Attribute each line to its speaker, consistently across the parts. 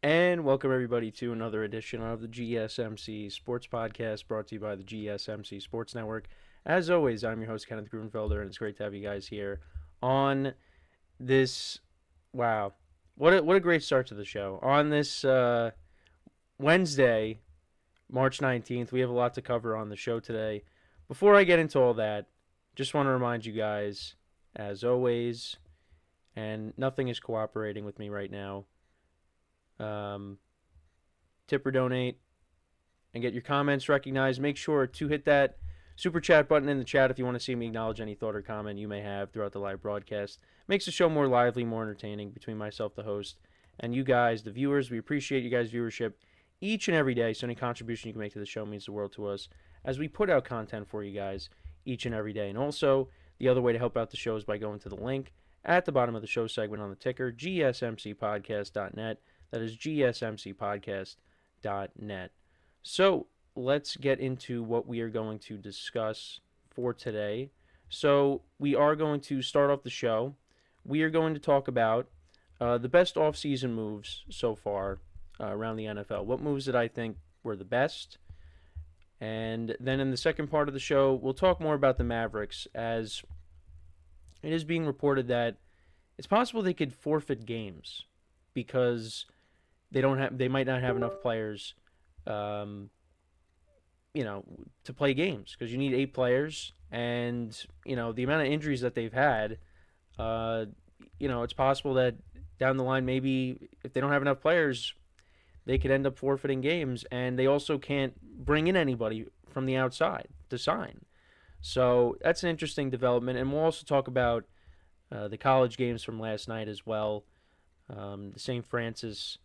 Speaker 1: And welcome everybody to another edition of the GSMC Sports Podcast brought to you by the GSMC Sports Network. As always, I'm your host Kenneth Gruenfelder, and it's great to have you guys here on this. Wow, what a great start to the show on this Wednesday, March 19th. We have a lot to cover on the show today. Before I get into all that, just want to remind you guys, as always, and nothing is cooperating with me right now. Tip or donate and get your comments recognized. Make sure to hit that super chat button in the chat if you want to see me acknowledge any thought or comment you may have throughout the live broadcast. Makes the show more lively, more entertaining between myself, the host, and you guys, the viewers. We appreciate you guys' viewership each and every day, so any contribution you can make to the show means the world to us as we put out content for you guys each and every day. And also, the other way to help out the show is by going to the link at the bottom of the show segment on the ticker, gsmcpodcast.net. That is gsmcpodcast.net. So let's get into what we are going to discuss for today. So we are going to start off the show. We are going to talk about the best offseason moves so far around the NFL. What moves that I think were the best. And then in the second part of the show, we'll talk more about the Mavericks, as it is being reported that it's possible they could forfeit games because they might not have enough players, to play games, because you need 8 players, and the amount of injuries that they've had, it's possible that down the line, maybe if they don't have enough players, they could end up forfeiting games, and they also can't bring in anybody from the outside to sign. So that's an interesting development, and we'll also talk about the college games from last night as well, the St. Francis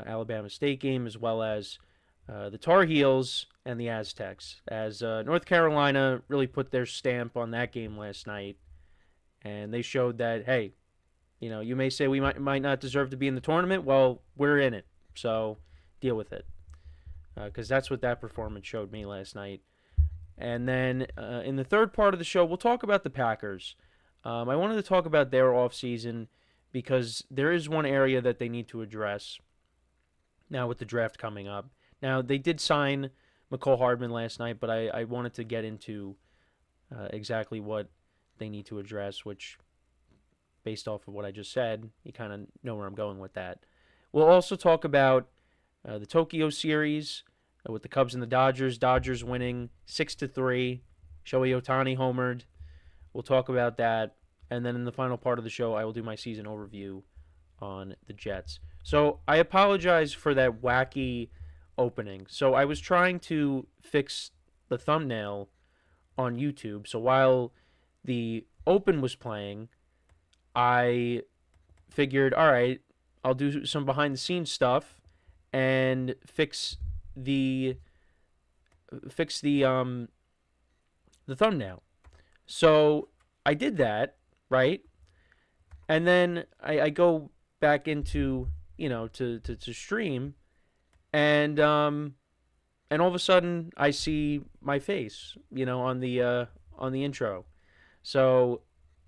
Speaker 1: Alabama State game, as well as the Tar Heels and the Aztecs, as North Carolina really put their stamp on that game last night, and they showed that, hey, you may say we might not deserve to be in the tournament. Well, we're in it, so deal with it, because that's what that performance showed me last night. And then in the third part of the show, we'll talk about the Packers. I wanted to talk about their offseason because there is one area that they need to address now with the draft coming up. Now, they did sign McCole Hardman last night, but I wanted to get into exactly what they need to address, which, based off of what I just said, you kind of know where I'm going with that. We'll also talk about the Tokyo series with the Cubs and the Dodgers. Dodgers winning 6-3. Shohei Ohtani homered. We'll talk about that. And then in the final part of the show, I will do my season overview on the Jets. So I apologize for that wacky opening. So I was trying to fix the thumbnail on YouTube. So while the open was playing, I figured, all right, I'll do some behind the scenes stuff and fix the thumbnail. So I did that, right? And then I go back into to stream, and all of a sudden I see my face, on the intro. So,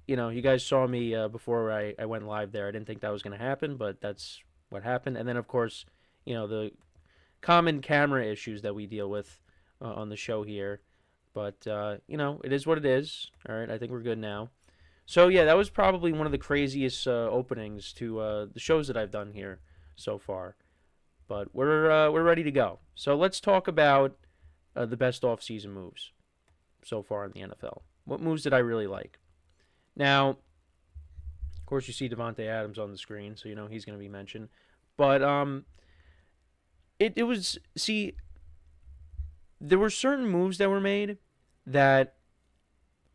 Speaker 1: you guys saw me before I went live there. I didn't think that was going to happen, but that's what happened. And then, of course, the common camera issues that we deal with on the show here. But, it is what it is. All right, I think we're good now. So, yeah, that was probably one of the craziest openings to the shows that I've done here so far. But we're ready to go. So let's talk about the best offseason moves so far in the NFL. What moves did I really like? Now, of course, you see Devontae Adams on the screen, so he's going to be mentioned. But it was, see, there were certain moves that were made that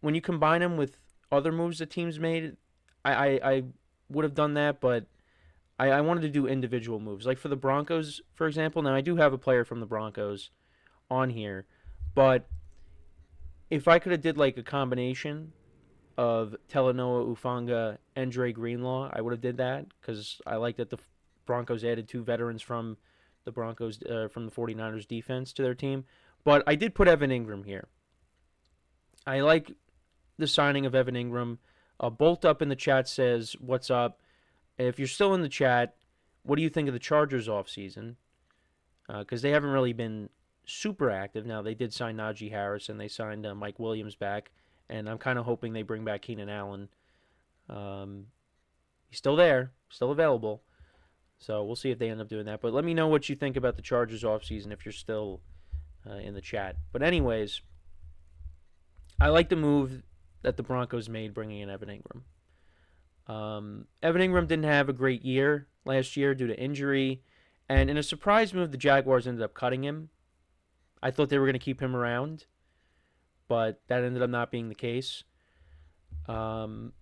Speaker 1: when you combine them with other moves that teams made, I would have done that, but I wanted to do individual moves. Like for the Broncos, for example. Now, I do have a player from the Broncos on here, but if I could have did like a combination of Talanoa Ufanga and Dre Greenlaw, I would have did that, because I like that the Broncos added 2 veterans from the Broncos, from the 49ers defense to their team. But I did put Evan Ingram here. I like the signing of Evan Ingram. Bolt Up in the chat says, what's up? If you're still in the chat, what do you think of the Chargers offseason? Because they haven't really been super active. Now, they did sign Najee Harris and they signed Mike Williams back, and I'm kind of hoping they bring back Keenan Allen. Um, he's still there, still available. So we'll see if they end up doing that. But let me know what you think about the Chargers offseason if you're still in the chat. But anyways, I like the move that the Broncos made bringing in Evan Ingram. Evan Ingram didn't have a great year last year due to injury. And in a surprise move, the Jaguars ended up cutting him. I thought they were going to keep him around, but that ended up not being the case. But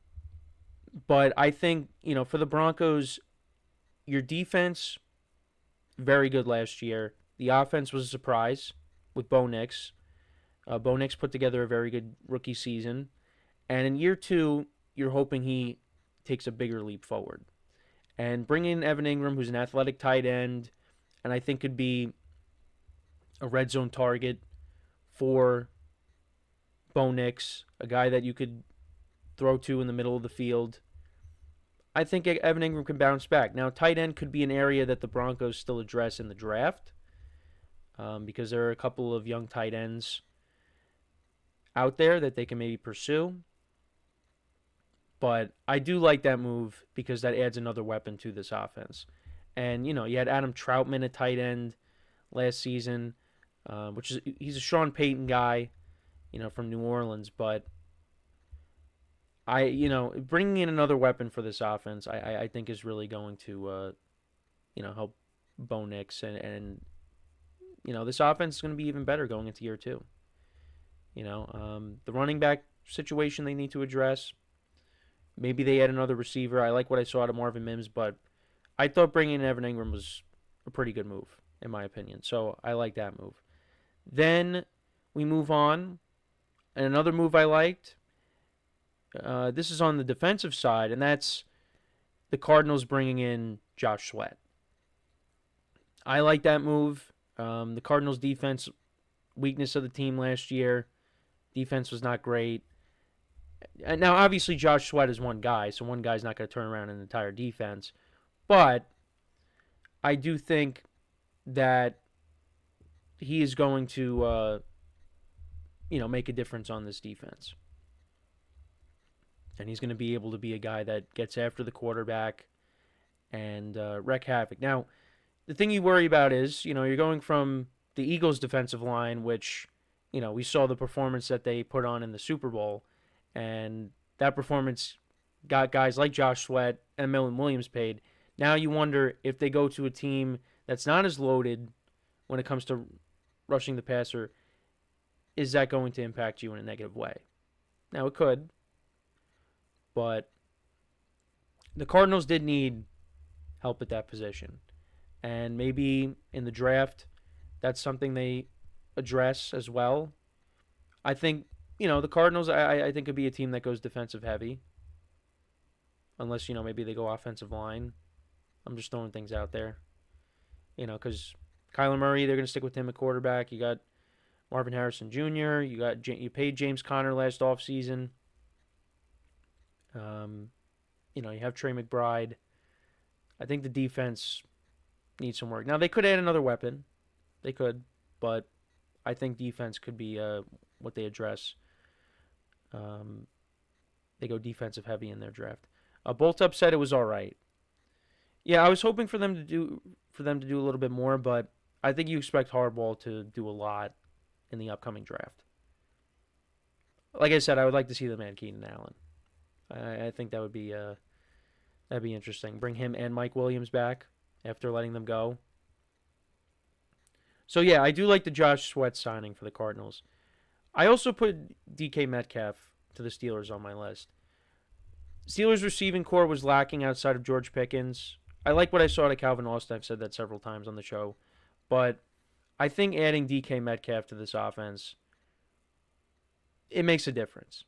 Speaker 1: I think, for the Broncos, your defense, very good last year. The offense was a surprise with Bo Nix. Bo Nix put together a very good rookie season. And in year 2, you're hoping he takes a bigger leap forward. And bring in Evan Ingram, who's an athletic tight end, and I think could be a red zone target for Bo Nix, a guy that you could throw to in the middle of the field. I think Evan Ingram can bounce back. Now, tight end could be an area that the Broncos still address in the draft because there are a couple of young tight ends out there that they can maybe pursue. But I do like that move because that adds another weapon to this offense. And, you had Adam Troutman at tight end last season, he's a Sean Payton guy, from New Orleans. But bringing in another weapon for this offense, I think is really going to, help Bo Nix. And this offense is going to be even better going into year 2. The running back situation they need to address. Maybe they add another receiver. I like what I saw out of Marvin Mims, but I thought bringing in Evan Ingram was a pretty good move, in my opinion. So I like that move. Then we move on. And another move I liked, this is on the defensive side, and that's the Cardinals bringing in Josh Sweat. I like that move. The Cardinals' defense, weakness of the team last year, defense was not great. Now, obviously, Josh Sweat is one guy, so one guy's not going to turn around an entire defense. But I do think that he is going to, make a difference on this defense. And he's going to be able to be a guy that gets after the quarterback and wreak havoc. Now, the thing you worry about is, you're going from the Eagles' defensive line, which, we saw the performance that they put on in the Super Bowl. And that performance got guys like Josh Sweat and Millen Williams paid. Now you wonder if they go to a team that's not as loaded when it comes to rushing the passer, is that going to impact you in a negative way? Now it could, but the Cardinals did need help at that position. And maybe in the draft, that's something they address as well. I think the Cardinals, I think, could be a team that goes defensive heavy. Unless, maybe they go offensive line. I'm just throwing things out there. Because Kyler Murray, they're going to stick with him at quarterback. You got Marvin Harrison Jr. You paid James Conner last offseason. You have Trey McBride. I think the defense needs some work. Now, they could add another weapon. They could. But I think defense could be what they address. They go defensive heavy in their draft. Bolt Up said it was all right. Yeah, I was hoping for them to do a little bit more, but I think you expect Harbaugh to do a lot in the upcoming draft. Like I said, I would like to see them add Keenan Allen. I think that'd be interesting. Bring him and Mike Williams back after letting them go. So yeah, I do like the Josh Sweat signing for the Cardinals. I also put DK Metcalf to the Steelers on my list. Steelers receiving core was lacking outside of George Pickens. I like what I saw to Calvin Austin. I've said that several times on the show. But I think adding DK Metcalf to this offense, it makes a difference.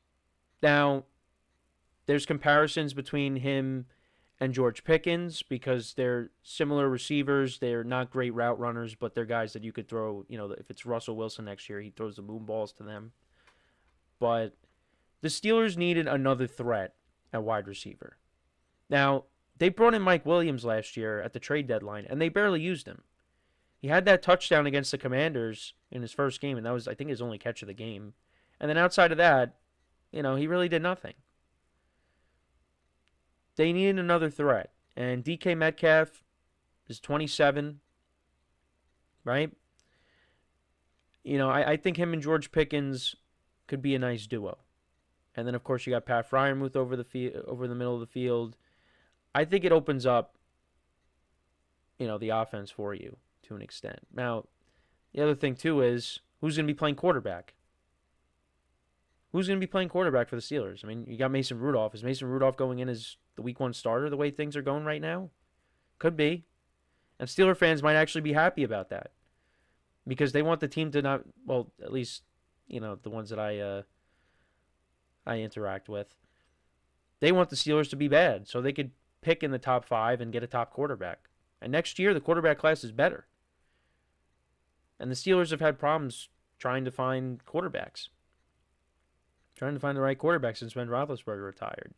Speaker 1: Now, there's comparisons between him and George Pickens because they're similar receivers. They're not great route runners, but they're guys that you could throw, if it's Russell Wilson next year, he throws the moon balls to them. But the Steelers needed another threat at wide receiver. Now, They brought in Mike Williams last year at the trade deadline, and they barely used him. He had that touchdown against the Commanders in his first game, and that was, I think, his only catch of the game. And then outside of that, he really did nothing. They needed another threat. And DK Metcalf is 27, right? I think him and George Pickens could be a nice duo. And then, of course, you got Pat Freiermuth over the middle of the field. I think it opens up, the offense for you to an extent. Now, the other thing, too, is who's going to be playing quarterback? Who's going to be playing quarterback for the Steelers? I mean, you got Mason Rudolph. Is Mason Rudolph going in as the Week 1 starter the way things are going right now? Could be. And Steeler fans might actually be happy about that. Because they want the team to not, well, at least, the ones that I interact with. They want the Steelers to be bad so they could pick in the top 5 and get a top quarterback. And next year, the quarterback class is better. And the Steelers have had problems trying to find quarterbacks. Trying to find the right quarterback since Ben Roethlisberger retired.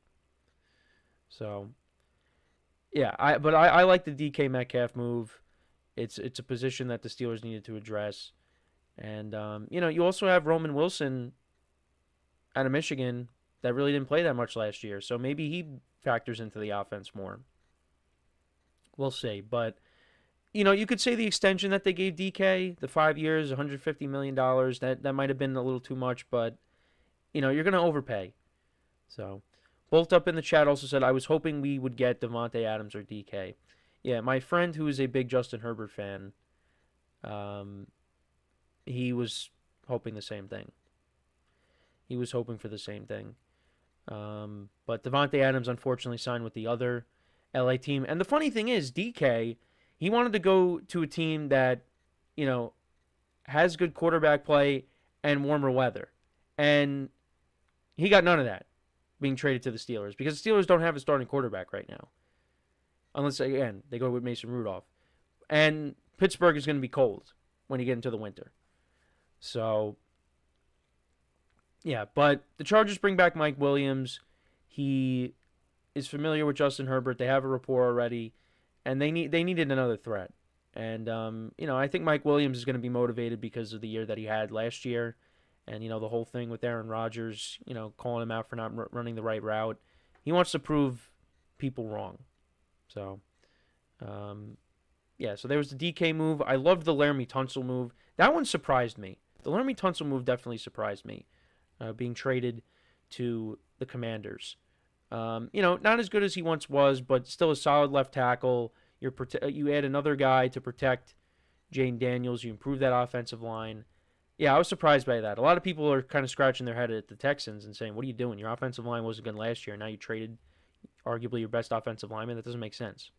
Speaker 1: So, yeah, I like the DK Metcalf move. It's a position that the Steelers needed to address. And, you also have Roman Wilson out of Michigan that really didn't play that much last year. So maybe he factors into the offense more. We'll see. But, you could say the extension that they gave DK, the 5 years, $150 million, that might have been a little too much, but, you're going to overpay. So, Bolt Up in the chat also said, I was hoping we would get Davante Adams or DK. Yeah, my friend who is a big Justin Herbert fan, he was hoping the same thing. He was hoping for the same thing. But Davante Adams unfortunately signed with the other LA team. And the funny thing is, DK, he wanted to go to a team that, has good quarterback play and warmer weather. And he got none of that being traded to the Steelers because the Steelers don't have a starting quarterback right now. Unless, again, they go with Mason Rudolph. And Pittsburgh is going to be cold when you get into the winter. So, yeah, but the Chargers bring back Mike Williams. He is familiar with Justin Herbert. They have a rapport already, and they needed another threat. And, I think Mike Williams is going to be motivated because of the year that he had last year. And, the whole thing with Aaron Rodgers, calling him out for not running the right route. He wants to prove people wrong. So, so there was the DK move. I loved the Laramie Tunsil move. That one surprised me. The Laramie Tunsil move definitely surprised me, being traded to the Commanders. Not as good as he once was, but still a solid left tackle. You add another guy to protect Jane Daniels. You improve that offensive line. Yeah, I was surprised by that. A lot of people are kind of scratching their head at the Texans and saying, what are you doing? Your offensive line wasn't good last year. Now you traded arguably your best offensive lineman. That doesn't make sense.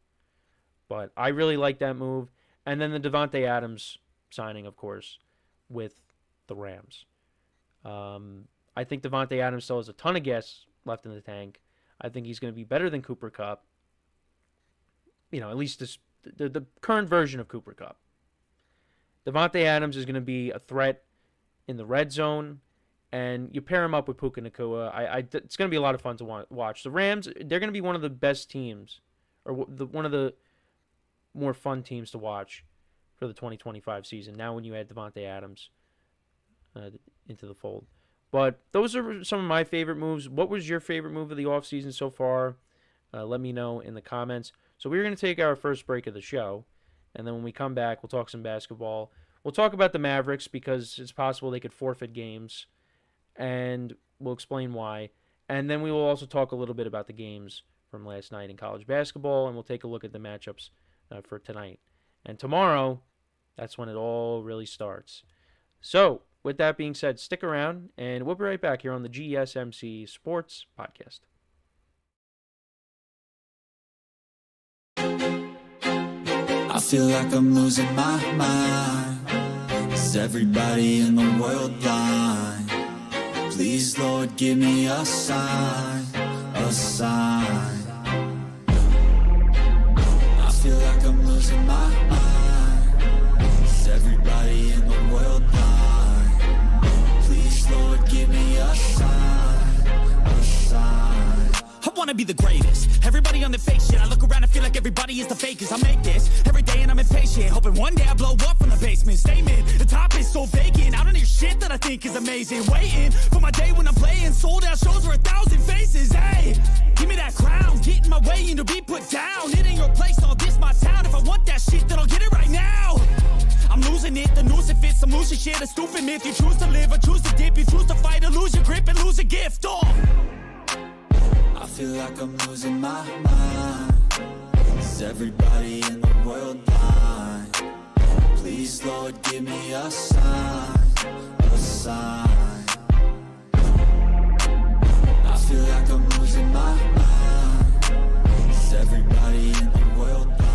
Speaker 1: But I really like that move. And then the Davante Adams signing, of course, with the Rams. I think Davante Adams still has a ton of gas left in the tank. I think he's going to be better than Cooper Kupp. At least the current version of Cooper Kupp. Davante Adams is going to be a threat in the red zone, and you pair him up with Puka Nacua. It's going to be a lot of fun to watch. The Rams, they're going to be one of the best teams, or one of the more fun teams to watch for the 2025 season. Now when you add Davante Adams into the fold. But those are some of my favorite moves. What was your favorite move of the offseason so far? Let me know in the comments. So we're going to take our first break of the show, and then when we come back, we'll talk some basketball. We'll talk about the Mavericks because it's possible they could forfeit games, and we'll explain why. And then we will also talk a little bit about the games from last night in college basketball, and we'll take a look at the matchups for tonight. And tomorrow, that's when it all really starts. So, with that being said, stick around, and we'll be right back here on the GSMC Sports Podcast.
Speaker 2: I feel like I'm losing my mind. Is everybody in the world blind? Please, Lord, give me a sign, a sign. I feel like I'm losing my mind. Is everybody in the world blind? Please, Lord, give me a sign, a sign. I wanna wanna be the greatest. Everybody on the fake shit. I look around and feel like everybody is the fakest. I make this every day and I'm impatient, hoping one day I blow up from the basement. Statement, the top is so vacant. I don't hear shit that I think is amazing. Waiting for my day when I'm playing sold out shows for 1,000 faces. Hey, give me that crown, get in my way and to be put down. It ain't your place, all this my town. If I want that shit, then I'll get it right now. I'm losing it, the noose it fits, I'm losing shit, a stupid myth. You choose to live or choose to dip, you choose to fight or lose your grip and lose a gift. Oh, I feel like I'm losing my mind. Is everybody in the world blind? Please, Lord, give me a sign, a sign. I feel like I'm losing my mind. Is everybody in the world blind?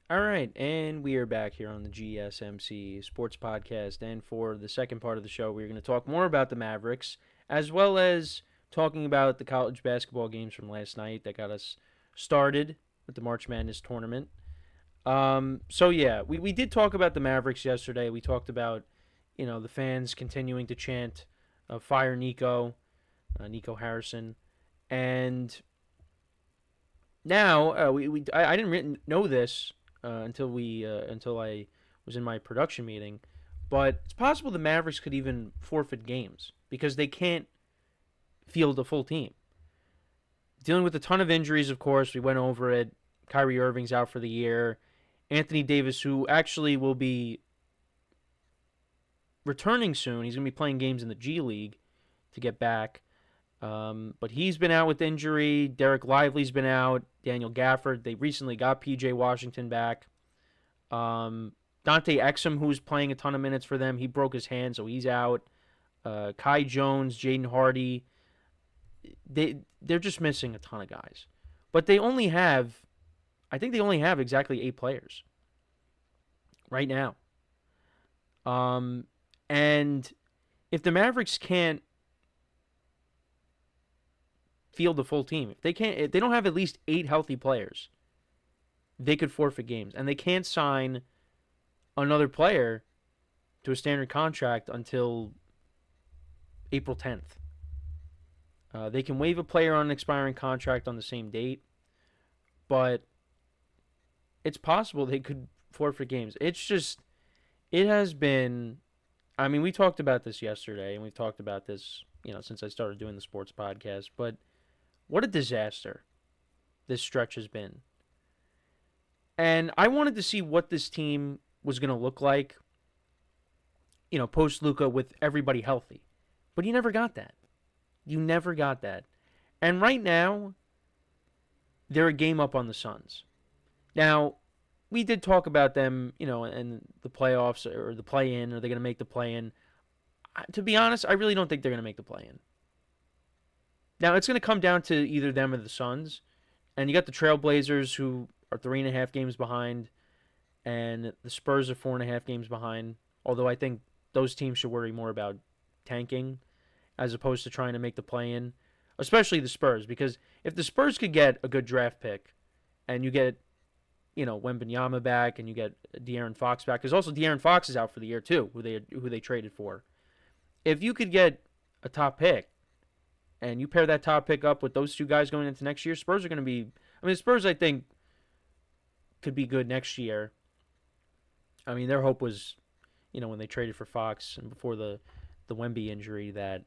Speaker 1: All right, and we are back here on the GSMC Sports Podcast. And for the second part of the show, we're going to talk more about the Mavericks, as well as talking about the college basketball games from last night that got us started with the March Madness tournament. So yeah, we did talk about the Mavericks yesterday. We talked about, the fans continuing to chant, "Fire Nico," Nico Harrison, and now I didn't know this. Until I was in my production meeting, but it's possible the Mavericks could even forfeit games because they can't field a full team. Dealing with a ton of injuries, of course, we went over it. Kyrie Irving's out for the year. Anthony Davis, who actually will be returning soon, he's going to be playing games in the G League to get back. But he's been out with injury. Derek Lively's been out. Daniel Gafford. They recently got P.J. Washington back. Dante Exum, who's playing a ton of minutes for them, he broke his hand, so he's out. Kai Jones, Jaden Hardy. They're just missing a ton of guys. But they only have exactly 8 players right now. And if the Mavericks can't field the full team, if they don't have at least 8 healthy players, they could forfeit games. And they can't sign another player to a standard contract until April 10th. They can waive a player on an expiring contract on the same date, but it's possible they could forfeit games. It has been, we talked about this yesterday, and we've talked about this, since I started doing the sports podcast, but what a disaster this stretch has been. And I wanted to see what this team was going to look like, post-Luka with everybody healthy. But you never got that. And right now, they're a game up on the Suns. Now, we did talk about them, in the playoffs or the play-in. Are they going to make the play-in? To be honest, I really don't think they're going to make the play-in. Now, it's going to come down to either them or the Suns. And you got the Trailblazers, who are 3.5 games behind, and the Spurs are 4.5 games behind. Although I think those teams should worry more about tanking as opposed to trying to make the play-in, especially the Spurs. Because if the Spurs could get a good draft pick, and you get, Wembanyama back, and you get De'Aaron Fox back, because also De'Aaron Fox is out for the year too, who they traded for. If you could get a top pick, and you pair that top pick up with those two guys going into next year, Spurs are going to be... Spurs, I think, could be good next year. Their hope was, when they traded for Fox and before the Wemby injury that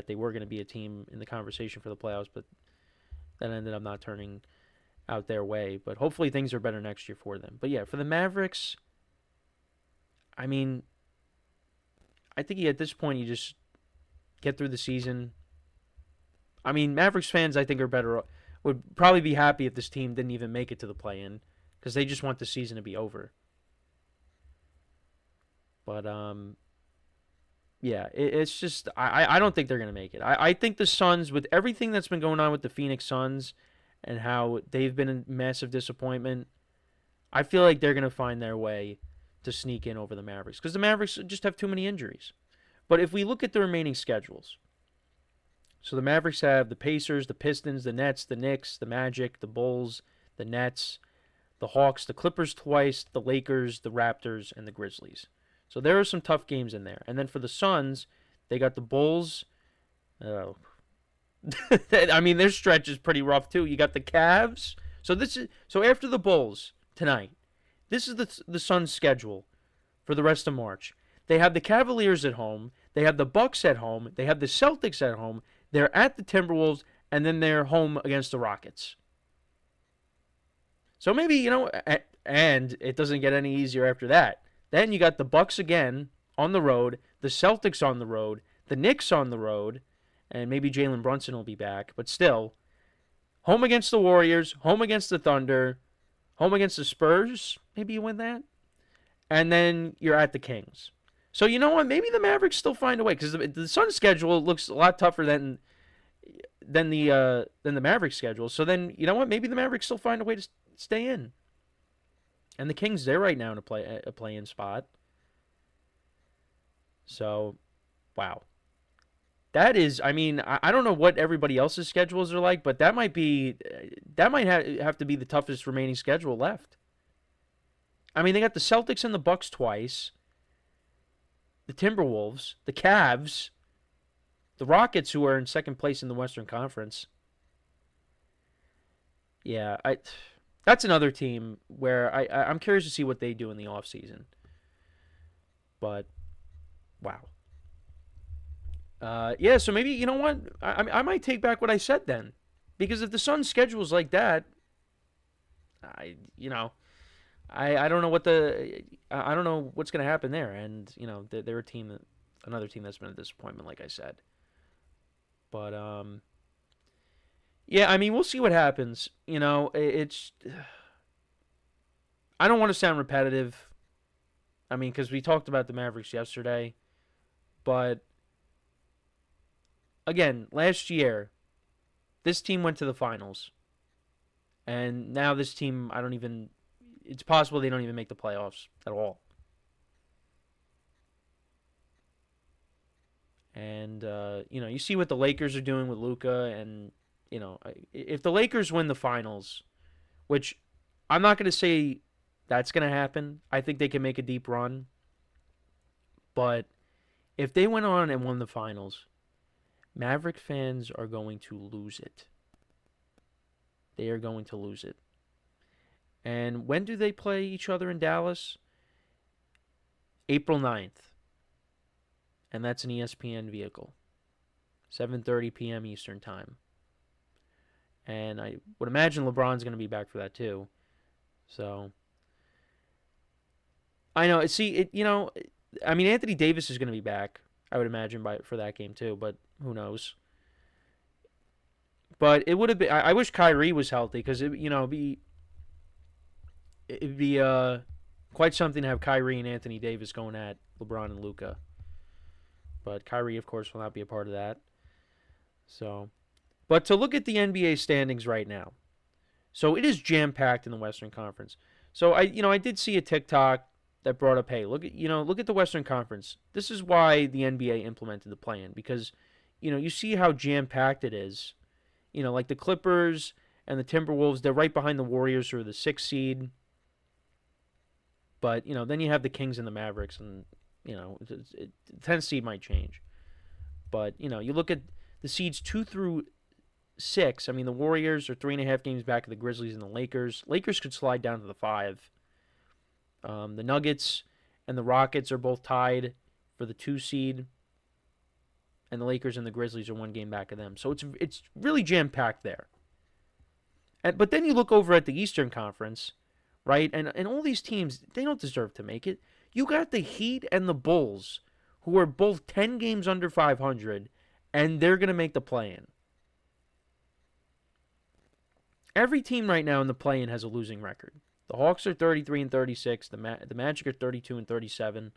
Speaker 1: they were going to be a team in the conversation for the playoffs, but that ended up not turning out their way. But hopefully things are better next year for them. But yeah, for the Mavericks, I think at this point you just get through the season. Mavericks fans, I think, would probably be happy if this team didn't even make it to the play-in, because they just want the season to be over. But yeah, it's just I don't think they're gonna make it. I think the Suns, with everything that's been going on with the Phoenix Suns and how they've been a massive disappointment, I feel like they're gonna find their way to sneak in over the Mavericks, because the Mavericks just have too many injuries. But if we look at the remaining schedules, so the Mavericks have the Pacers, the Pistons, the Nets, the Knicks, the Magic, the Bulls, the Nets, the Hawks, the Clippers twice, the Lakers, the Raptors, and the Grizzlies. So there are some tough games in there. And then for the Suns, they got the Bulls. Oh. I mean, their stretch is pretty rough too. You got the Cavs. So after the Bulls tonight, this is the Suns' schedule for the rest of March. They have the Cavaliers at home. They have the Bucks at home. They have the Celtics at home. They're at the Timberwolves, and then they're home against the Rockets. So maybe, and it doesn't get any easier after that. Then you got the Bucks again on the road, the Celtics on the road, the Knicks on the road, and maybe Jalen Brunson will be back. But still, home against the Warriors, home against the Thunder, home against the Spurs. Maybe you win that. And then you're at the Kings. So you know what? Maybe the Mavericks still find a way, because the Suns' schedule looks a lot tougher than the Mavericks' schedule. So then, you know what? Maybe the Mavericks still find a way to stay in. And the Kings, they're right now in a play-in spot. So, wow. That is, I mean, I don't know what everybody else's schedules are like, but that might have to be the toughest remaining schedule left. I mean, they got the Celtics and the Bucks twice, the Timberwolves, the Cavs, the Rockets, who are in second place in the Western Conference. Yeah, that's another team where I'm curious to see what they do in the offseason. But, wow. Yeah, so maybe, you know what? I might take back what I said then. Because if the Suns' schedule is like that, I don't know I don't know what's going to happen there. And, they're another team that's been a disappointment, like I said. But, yeah, I mean, we'll see what happens. It's, I don't want to sound repetitive. I mean, because we talked about the Mavericks yesterday. But, again, last year, this team went to the finals. And now this team, it's possible they don't even make the playoffs at all. And, you see what the Lakers are doing with Luka. And, if the Lakers win the finals, which I'm not going to say that's going to happen. I think they can make a deep run. But if they went on and won the finals, Maverick fans are going to lose it. They are going to lose it. And when do they play each other in Dallas? April 9th. And that's an ESPN vehicle. 7:30 p.m. Eastern Time. And I would imagine LeBron's going to be back for that too. So, I know. Anthony Davis is going to be back, I would imagine, for that game too, but who knows? But it would have been. I wish Kyrie was healthy, because it'd be quite something to have Kyrie and Anthony Davis going at LeBron and Luka. But Kyrie, of course, will not be a part of that. So, but to look at the NBA standings right now, so it is jam packed in the Western Conference. So I did see a TikTok that brought up, hey, look at the Western Conference. This is why the NBA implemented the play-in, because you see how jam packed it is. Like the Clippers and the Timberwolves, they're right behind the Warriors, who are the 6th seed. But, then you have the Kings and the Mavericks, and, the 10th seed might change. But, you look at the seeds 2 through 6. I mean, the Warriors are 3.5 games back of the Grizzlies and the Lakers. Lakers could slide down to the 5. The Nuggets and the Rockets are both tied for the 2 seed. And the Lakers and the Grizzlies are 1 game back of them. So it's really jam-packed there. But then you look over at the Eastern Conference, right? And all these teams, they don't deserve to make it. You got the Heat and the Bulls, who are both 10 games under 500, and they're going to make the play-in. Every team right now in the play-in has a losing record. The Hawks are 33-36, the Magic are 32-37,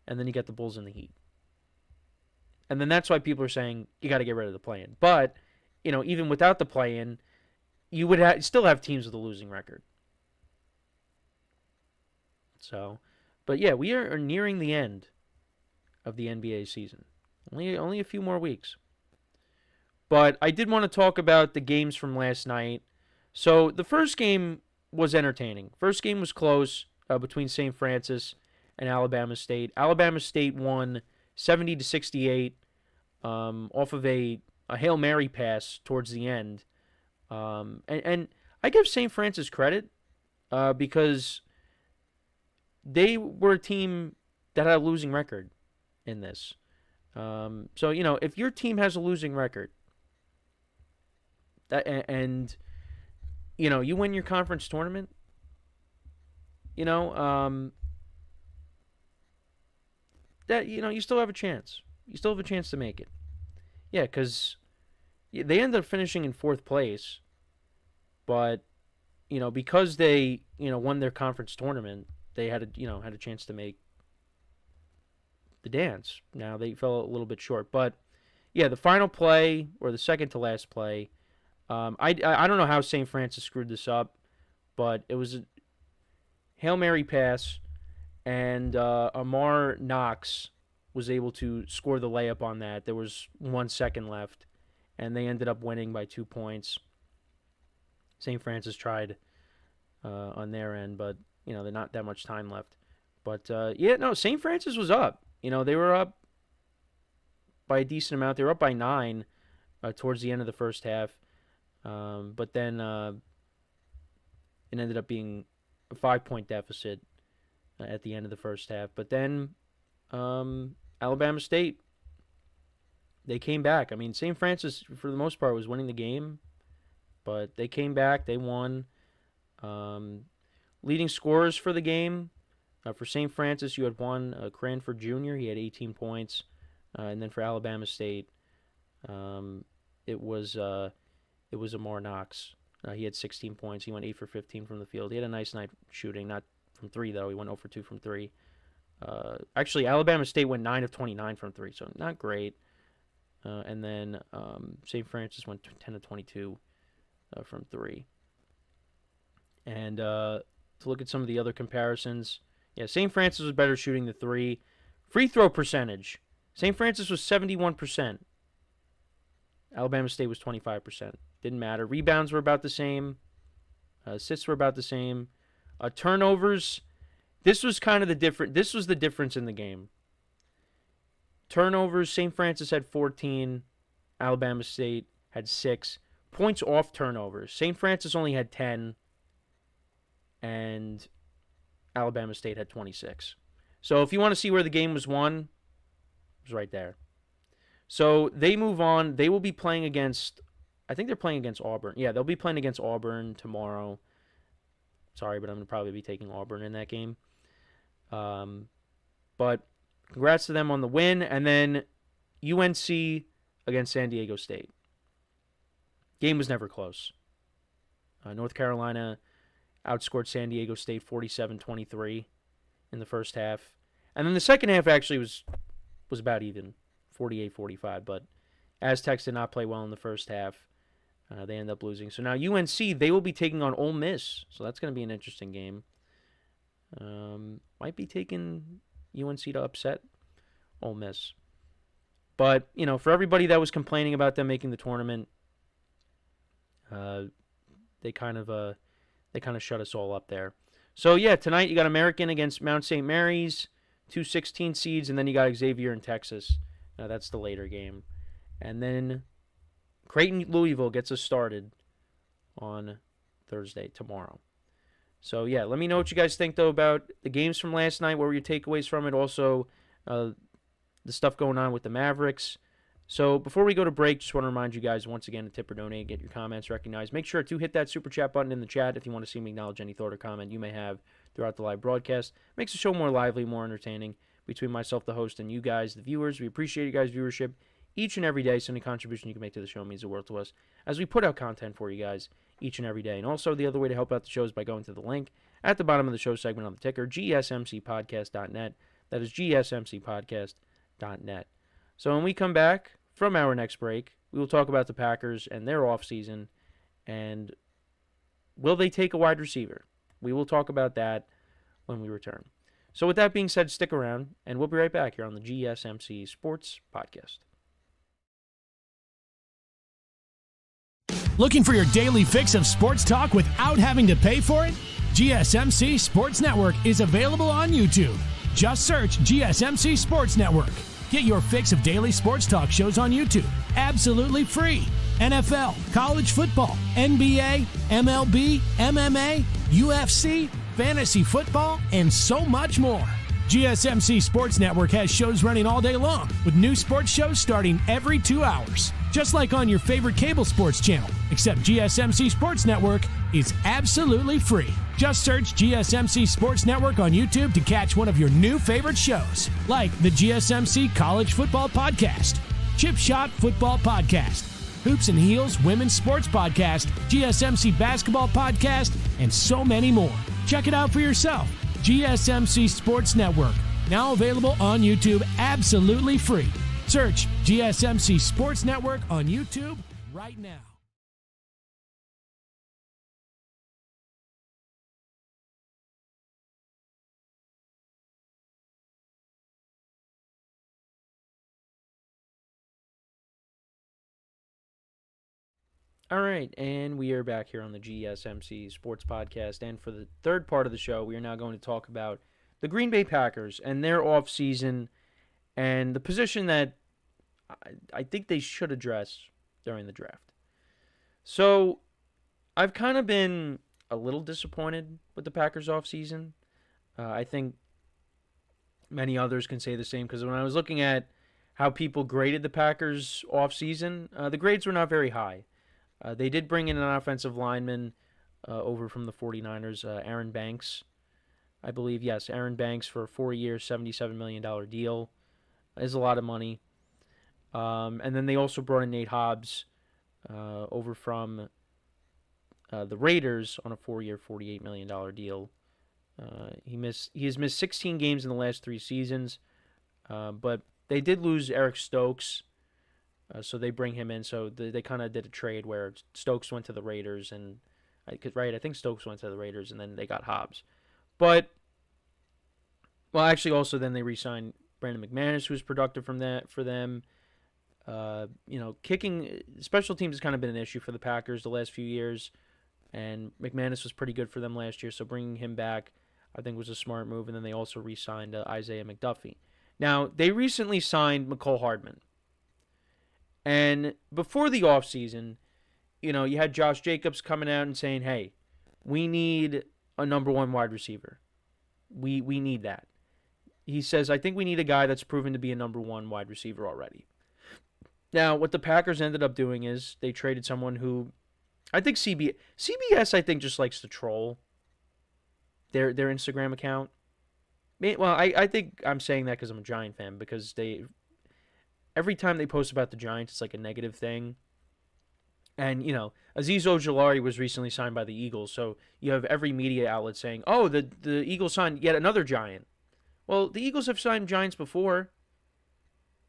Speaker 1: and then you got the Bulls and the Heat. And then that's why people are saying you got to get rid of the play-in. But, even without the play-in, you would still have teams with a losing record. So, but yeah, we are nearing the end of the NBA season. Only a few more weeks. But I did want to talk about the games from last night. So the first game was entertaining. First game was close between St. Francis and Alabama State. Alabama State won 70-68 off of a Hail Mary pass towards the end. And I give St. Francis credit because they were a team that had a losing record in this. So, if your team has a losing record and you win your conference tournament, that, you still have a chance. You still have a chance to make it. Yeah, because they ended up finishing in 4th place, but, because they, won their conference tournament, they had a chance to make the dance. Now, they fell a little bit short, but, yeah, the final play, or the second to last play, I don't know how St. Francis screwed this up, but it was a Hail Mary pass, and Amar Knox was able to score the layup on that. There was 1 second left, and they ended up winning by 2 points. St. Francis tried on their end, but, there's not that much time left. But, St. Francis was up. They were up by a decent amount. They were up by 9 towards the end of the first half. But then it ended up being a 5-point deficit at the end of the first half. But then Alabama State, they came back. I mean, St. Francis, for the most part, was winning the game, but they came back. They won. Leading scorers for the game, for St. Francis, you had one, Cranford Jr., he had 18 points. And then for Alabama State, it was Amar Knox. He had 16 points. He went 8 for 15 from the field. He had a nice night shooting, not from 3, though. He went 0 for 2 from 3. Actually, Alabama State went 9 of 29 from 3, so not great. And then St. Francis went 10 of 22 from 3. And to look at some of the other comparisons, yeah, St. Francis was better shooting the 3. Free throw percentage, St. Francis was 71%. Alabama State was 25%. Didn't matter. Rebounds were about the same. Assists were about the same. Turnovers, this was kind of the different. This was the difference in the game. Turnovers, St. Francis had 14. Alabama State had 6. Points off turnovers, St. Francis only had 10. And Alabama State had 26. So if you want to see where the game was won, it was right there. So they move on. They will be playing against, I think they're playing against Auburn. Yeah, they'll be playing against Auburn tomorrow. Sorry, but I'm going to probably be taking Auburn in that game. But congrats to them on the win. And then UNC against San Diego State. Game was never close. North Carolina outscored San Diego State 47-23 in the first half. And then the second half actually was about even, 48-45. But Aztecs did not play well in the first half. They end up losing. So now UNC, they will be taking on Ole Miss. So that's going to be an interesting game. Might be taking UNC to upset Ole Miss. But, for everybody that was complaining about them making the tournament, they kind of shut us all up there. So, yeah, tonight you got American against Mount St. Mary's, 2 16 seeds, and then you got Xavier in Texas. That's the later game. And then Creighton-Louisville gets us started on Thursday, tomorrow. So, yeah, let me know what you guys think, though, about the games from last night. What were your takeaways from it? Also, the stuff going on with the Mavericks. So, before we go to break, just want to remind you guys once again to tip or donate, get your comments recognized. Make sure to hit that super chat button in the chat if you want to see me acknowledge any thought or comment you may have throughout the live broadcast. Makes the show more lively, more entertaining between myself, the host, and you guys, the viewers. We appreciate you guys' viewership each and every day, so any contribution you can make to the show means the world to us as we put out content for you guys each and every day. And also, the other way to help out the show is by going to the link at the bottom of the show segment on the ticker, GSMCPodcast.net. That is GSMCPodcast.net. So when we come back from our next break, we will talk about the Packers and their offseason, and will they take a wide receiver? We will talk about that when we return. So with that being said, stick around, and we'll be right back here on the GSMC Sports Podcast.
Speaker 3: Looking for your daily fix of sports talk without having to pay for it? GSMC Sports Network is available on YouTube. Just search GSMC Sports Network. Get your fix of daily sports talk shows on YouTube, absolutely free. NFL, college football, NBA, MLB, MMA, UFC, fantasy football, and so much more. GSMC Sports Network has shows running all day long, with new sports shows starting every 2 hours. Just like on your favorite cable sports channel, except GSMC Sports Network is absolutely free. Just search GSMC Sports Network on YouTube to catch one of your new favorite shows, like the GSMC College Football Podcast, Chip Shot Football Podcast, Hoops and Heels Women's Sports Podcast, GSMC Basketball Podcast, and so many more. Check it out for yourself. GSMC Sports Network, now available on YouTube absolutely free. Search GSMC Sports Network on YouTube right now.
Speaker 1: All right, and we are back here on the GSMC Sports Podcast. And for the third part of the show, we are now going to talk about the Green Bay Packers and their offseason and the position that I think they should address during the draft. So, I've kind of been a little disappointed with the Packers offseason. I think many others can say the same, because when I was looking at how people graded the Packers offseason, the grades were not very high. They did bring in an offensive lineman over from the 49ers, Aaron Banks. I believe, yes, Aaron Banks for a 4-year, $77 million deal. Is a lot of money. And then they also brought in Nate Hobbs over from the Raiders on a 4-year, $48 million deal. He has missed 16 games in the last 3 seasons, but they did lose Eric Stokes, so they bring him in. So they kind of did a trade where Stokes went to the Raiders, and I think Stokes went to the Raiders, and then they got Hobbs. But, well, actually, also then they re-signed Brandon McManus, who was productive from that for them. Kicking, special teams has kind of been an issue for the Packers the last few years, and McManus was pretty good for them last year, so bringing him back, I think, was a smart move. And then they also re-signed Isaiah McDuffie. Now, they recently signed McCole Hardman. And before the offseason, you had Josh Jacobs coming out and saying, hey, we need a number 1 wide receiver. We need that. He says, I think we need a guy that's proven to be a number 1 wide receiver already. Now, what the Packers ended up doing is they traded someone who, I think CBS, I think, just likes to troll their Instagram account. Well, I think I'm saying that because I'm a Giant fan, because every time they post about the Giants, it's like a negative thing. And, Azeez Ojulari was recently signed by the Eagles, so you have every media outlet saying, oh, the Eagles signed yet another Giant. Well, the Eagles have signed Giants before.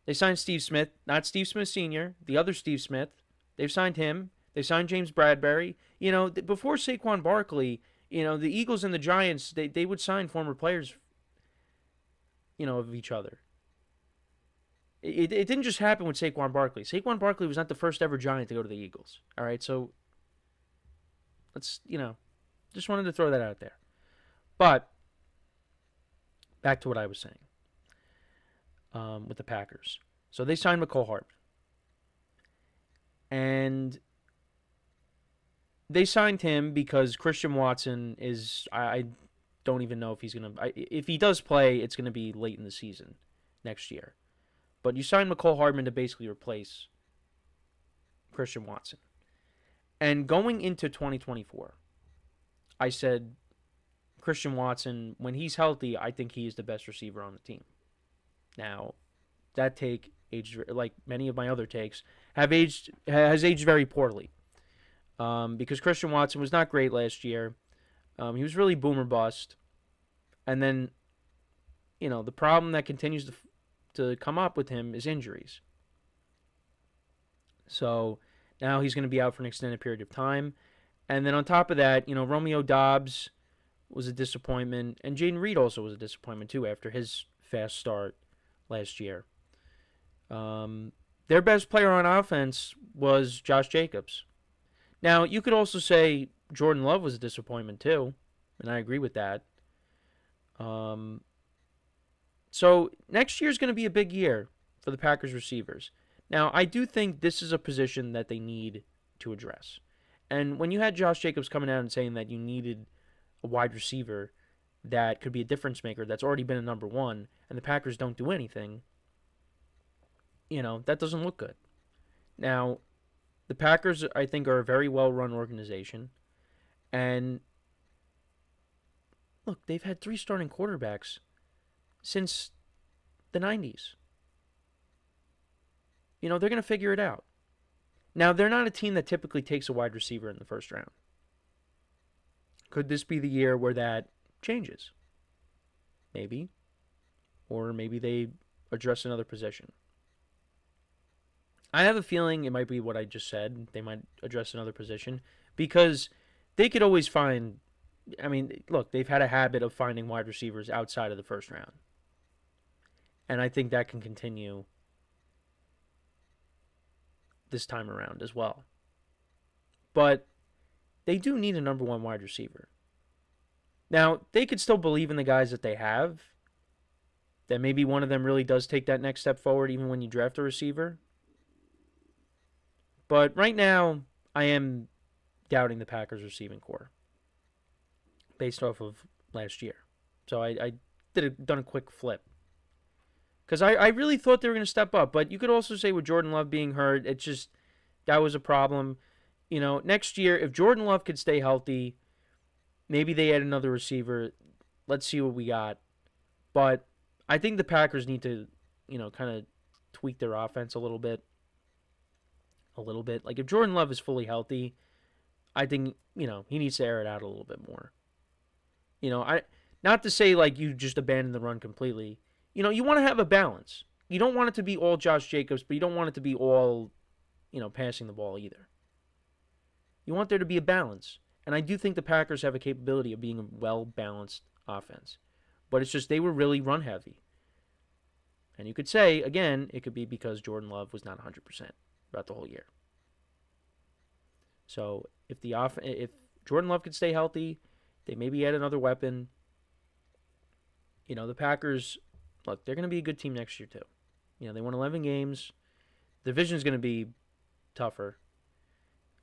Speaker 1: They signed Steve Smith, not Steve Smith Sr., the other Steve Smith. They've signed him. They signed James Bradbury. Before Saquon Barkley, the Eagles and the Giants, they would sign former players, of each other. It didn't just happen with Saquon Barkley. Saquon Barkley was not the first ever Giant to go to the Eagles. All right, so let's, just wanted to throw that out there. But back to what I was saying with the Packers. So they signed McCole Hardman. And they signed him because Christian Watson is, I don't even know if he's going to, if he does play, it's going to be late in the season next year. But you signed McCole Hardman to basically replace Christian Watson. And going into 2024, I said Christian Watson, when he's healthy, I think he is the best receiver on the team. Now, that take aged, like many of my other takes, has aged very poorly. Because Christian Watson was not great last year. He was really boom or bust. And then, the problem that continues to come up with him is injuries. So now he's going to be out for an extended period of time. And then on top of that, Romeo Doubs was a disappointment. And Jaden Reed also was a disappointment too after his fast start last year. Their best player on offense was Josh Jacobs. Now, you could also say Jordan Love was a disappointment too, and I agree with that. Um, so next year is going to be a big year for the Packers receivers. Now, I do think this is a position that they need to address. And when you had Josh Jacobs coming out and saying that you needed a wide receiver that could be a difference maker that's already been a number one, and the Packers don't do anything, that doesn't look good. Now, the Packers, I think, are a very well-run organization. And look, they've had 3 starting quarterbacks since the 90s. They're going to figure it out. Now, they're not a team that typically takes a wide receiver in the first round. Could this be the year where that changes? Maybe. Or maybe they address another position. I have a feeling it might be what I just said. They might address another position because they could always find. I mean, look, they've had a habit of finding wide receivers outside of the first round. And I think that can continue this time around as well. But they do need a number one wide receiver. Now, they could still believe in the guys that they have. That maybe one of them really does take that next step forward even when you draft a receiver. But right now, I am doubting the Packers receiving core based off of last year. So I done a quick flip. Because I really thought they were going to step up. But you could also say with Jordan Love being hurt, that was a problem. Next year, if Jordan Love could stay healthy, maybe they add another receiver. Let's see what we got. But I think the Packers need to, kind of tweak their offense a little bit. Like if Jordan Love is fully healthy, I think, he needs to air it out a little bit more. Not to say like you just abandon the run completely. You want to have a balance. You don't want it to be all Josh Jacobs, but you don't want it to be all, passing the ball either. You want there to be a balance. And I do think the Packers have a capability of being a well-balanced offense. But it's just they were really run-heavy. And you could say, again, it could be because Jordan Love was not 100% throughout the whole year. So if Jordan Love could stay healthy, they maybe add another weapon. The Packers, look, they're going to be a good team next year too. They won 11 games. The division's going to be tougher.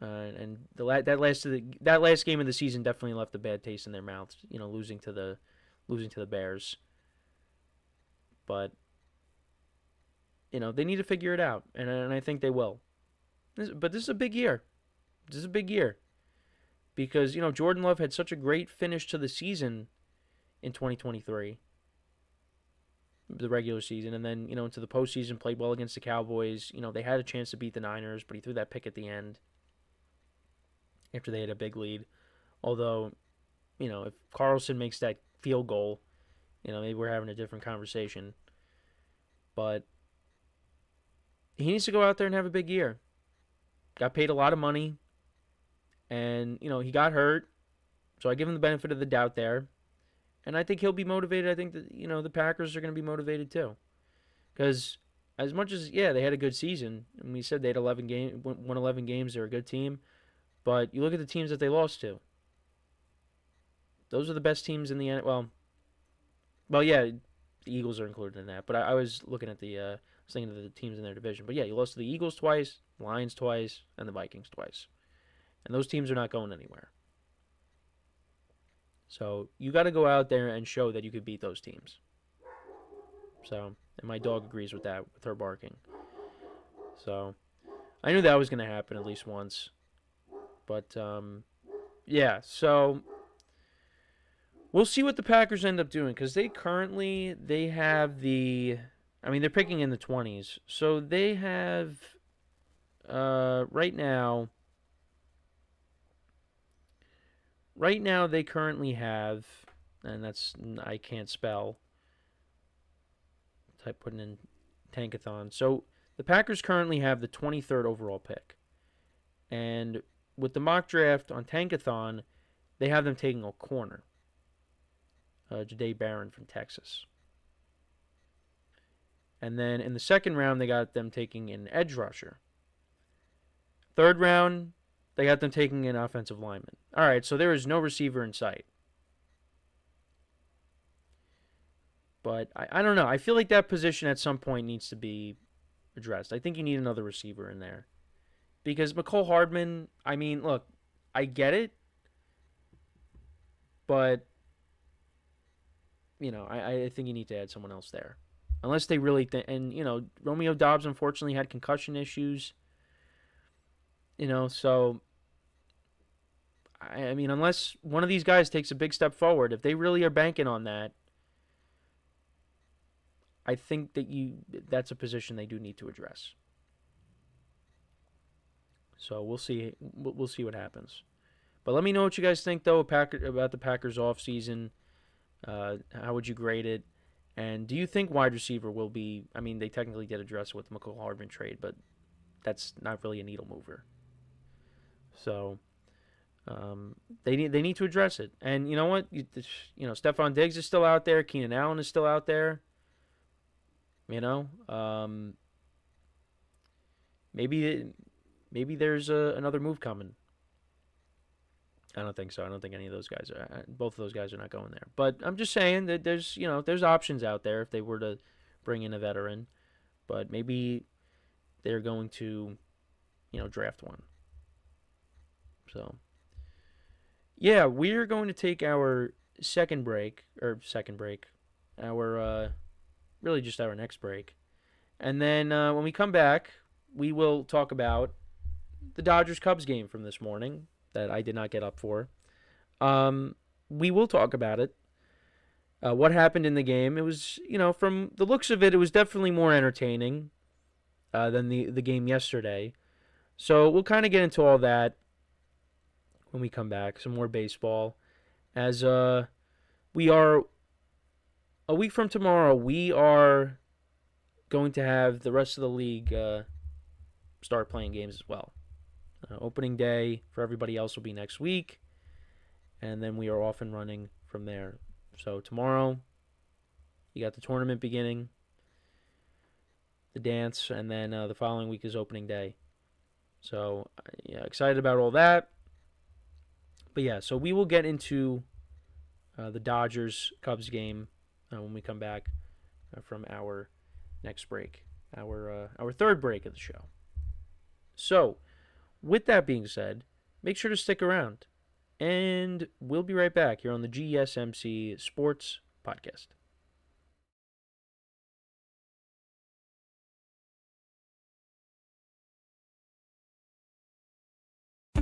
Speaker 1: And that last game of the season definitely left a bad taste in their mouths. Losing to the Bears. But they need to figure it out, and I think they will. But this is a big year. Because Jordan Love had such a great finish to the season in 2023, the regular season, and then into the postseason, played well against the Cowboys. They had a chance to beat the Niners, but he threw that pick at the end after they had a big lead. Although, if Carlson makes that field goal, maybe we're having a different conversation. But he needs to go out there and have a big year. Got paid a lot of money, and he got hurt, so I give him the benefit of the doubt there. And I think he'll be motivated. I think that the Packers are going to be motivated too, because as much as they had a good season, and we said they had won 11 games, they're a good team. But you look at the teams that they lost to. Those are the best teams in the end. Well, the Eagles are included in that. But I was looking at thinking of the teams in their division. But you lost to the Eagles twice, Lions twice, and the Vikings twice. And those teams are not going anywhere. So you got to go out there and show that you could beat those teams. So, and my dog agrees with that, with her barking. So, I knew that was going to happen at least once. But, so we'll see what the Packers end up doing, because they have they're picking in the 20s. So they have, right now they currently have, and that's, I can't spell, type putting in Tankathon. So the Packers currently have the 23rd overall pick. And with the mock draft on Tankathon, they have them taking a corner. Jahdae Barron from Texas. And then in the second round, they got them taking an edge rusher. Third round, they got them taking an offensive lineman. All right, so there is no receiver in sight. But I don't know. I feel like that position at some point needs to be addressed. I think you need another receiver in there. Because McCole Hardman, I mean, look, I get it. But, I think you need to add someone else there. Unless they really and, Romeo Doubs unfortunately had concussion issues. So, I mean, unless one of these guys takes a big step forward, if they really are banking on that, I think that's a position they do need to address. So we'll see. We'll see what happens. But let me know what you guys think, though, about the Packers offseason. How would you grade it? And do you think wide receiver will be... I mean, they technically did address it with the McCole Hardman trade, but that's not really a needle mover. So they need to address it. And you know what? Stephon Diggs is still out there. Keenan Allen is still out there. Maybe there's another move coming. I don't think so. I don't think any of those guys are. Both of those guys are not going there. But I'm just saying that there's options out there if they were to bring in a veteran. But maybe they're going to, draft one. So, yeah, we're going to take our second break. Our really just our next break. And then when we come back, we will talk about the Dodgers-Cubs game from this morning that I did not get up for. We will talk about it. What happened in the game. It was, from the looks of it, it was definitely more entertaining than the game yesterday. So we'll kind of get into all that when we come back. Some more baseball. As we are, a week from tomorrow, we are going to have the rest of the league start playing games as well. Opening day for everybody else will be next week, and then we are off and running from there. So tomorrow, you got the tournament beginning, the dance, and then the following week is opening day. So, yeah, excited about all that. But yeah, so we will get into the Dodgers-Cubs game when we come back from our next break, our third break of the show. So, with that being said, make sure to stick around, and we'll be right back here on the GSMC Sports Podcast.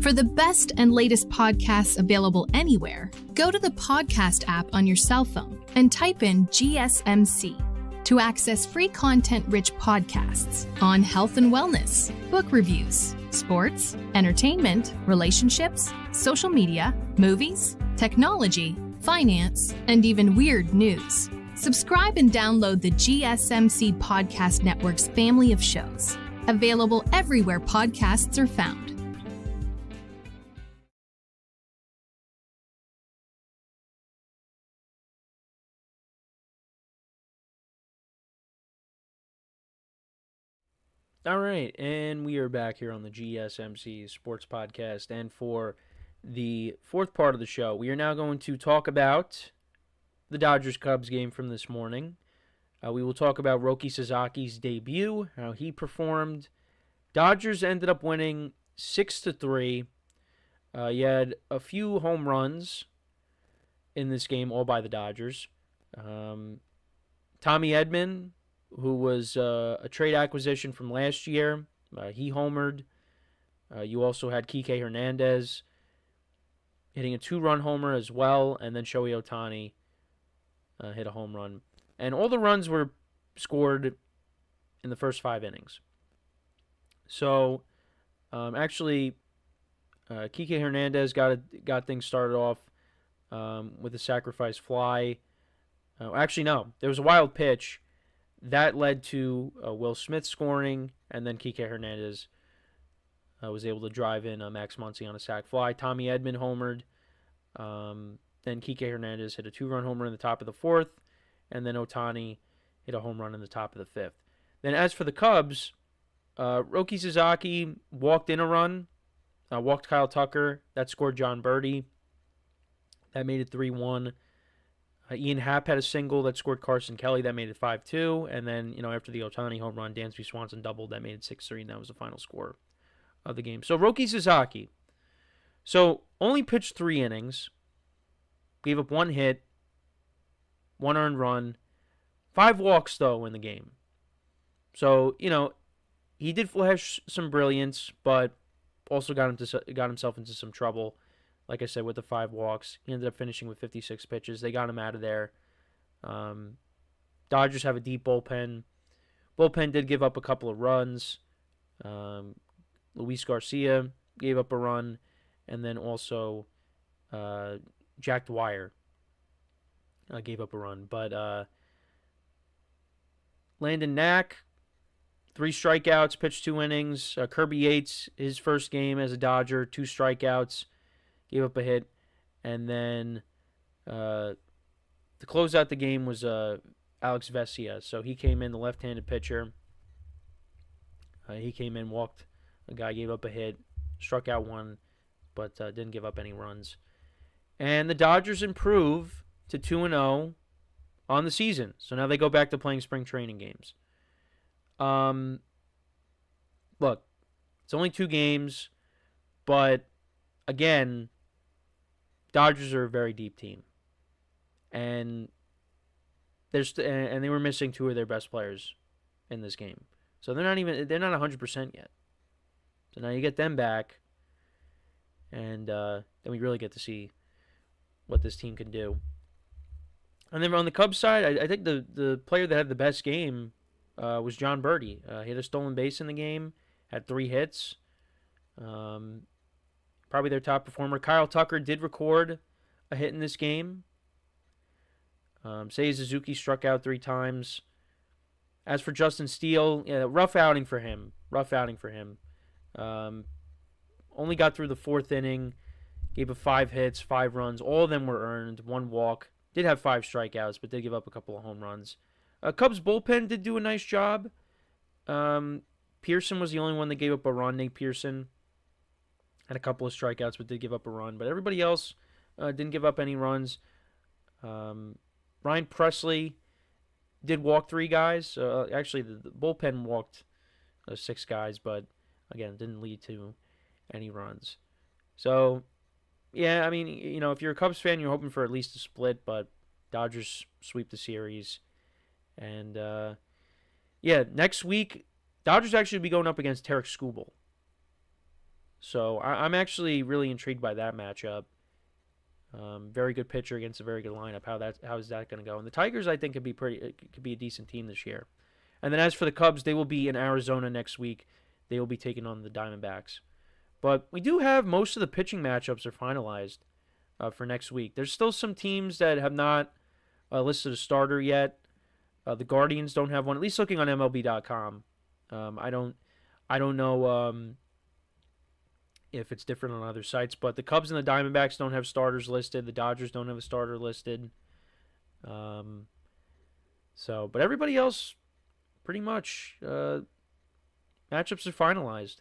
Speaker 4: For the best and latest podcasts available anywhere, go to the podcast app on your cell phone and type in GSMC to access free content-rich podcasts on health and wellness, book reviews, sports, entertainment, relationships, social media, movies, technology, finance, and even weird news. Subscribe and download the GSMC Podcast Network's family of shows, available everywhere podcasts are found.
Speaker 1: All right, and we are back here on the GSMC Sports Podcast, and for the fourth part of the show, we are now going to talk about the Dodgers-Cubs game from this morning. We will talk about Roki Sasaki's debut, how he performed. Dodgers ended up winning 6-3. You had a few home runs in this game, all by the Dodgers. Tommy Edman, who was a trade acquisition from last year, he homered. You also had Kike Hernandez hitting a 2-run homer as well, and then Shohei Ohtani hit a home run. And all the runs were scored in the first 5 innings. So, actually, Kike Hernandez got things started off with a sacrifice fly. Actually, no. There was a wild pitch. That led to Will Smith scoring, and then Kike Hernandez was able to drive in Max Muncy on a sac fly. Tommy Edman homered. Then Kike Hernandez hit a 2-run homer in the top of the 4th, and then Ohtani hit a home run in the top of the 5th. Then as for the Cubs, Roki Sasaki walked in a run Walked Kyle Tucker. That scored John Birdie. That made it 3-1. Ian Happ had a single that scored Carson Kelly. That made it 5-2. And then, after the Ohtani home run, Dansby Swanson doubled. That made it 6-3, and that was the final score of the game. So Roki Sasaki. So only pitched 3 innings. Gave up 1 hit. 1 earned run. 5 walks, though, in the game. So, he did flash some brilliance, but also got himself into some trouble. Like I said, with the 5 walks, he ended up finishing with 56 pitches. They got him out of there. Dodgers have a deep bullpen. Bullpen did give up a couple of runs. Luis Garcia gave up a run, and then also Jack Dwyer gave up a run. But Landon Knack, 3 strikeouts, pitched 2 innings. Kirby Yates, his first game as a Dodger, 2 strikeouts. Gave up a hit. And then to close out the game was Alex Vesia. So he came in, the left-handed pitcher. He came in, walked a guy, gave up a hit, struck out 1, but didn't give up any runs. And the Dodgers improve to 2-0 on the season. So now they go back to playing spring training games. Look, it's only 2 games, but again, Dodgers are a very deep team, and and they were missing 2 of their best players in this game, so they're not 100% yet. So now you get them back, and then we really get to see what this team can do. And then on the Cubs side, I think the player that had the best game was John Birdie. He had a stolen base in the game, had 3 hits. Probably their top performer. Kyle Tucker did record a hit in this game. Seiya Suzuki struck out 3 times. As for Justin Steele, rough outing for him. Only got through the 4th inning. Gave up 5 hits, 5 runs. All of them were earned. 1 walk. Did have 5 strikeouts, but did give up a couple of home runs. Cubs bullpen did do a nice job. Pearson was the only one that gave up a run. Nate Pearson had a couple of strikeouts, but did give up a run. But everybody else didn't give up any runs. Ryan Presley did walk 3 guys. Actually, the bullpen walked 6 guys, but again, didn't lead to any runs. So, yeah, I mean, if you're a Cubs fan, you're hoping for at least a split, but Dodgers sweep the series. And, next week, Dodgers actually will be going up against Tarek Skubal. So I'm actually really intrigued by that matchup. Very good pitcher against a very good lineup. How is that going to go? And the Tigers, I think, could be a decent team this year. And then as for the Cubs, they will be in Arizona next week. They will be taking on the Diamondbacks. But we do have most of the pitching matchups are finalized for next week. There's still some teams that have not listed a starter yet. The Guardians don't have one, at least looking on MLB.com. I don't know if it's different on other sites, but the Cubs and the Diamondbacks don't have starters listed. The Dodgers don't have a starter listed. But everybody else, pretty much, matchups are finalized.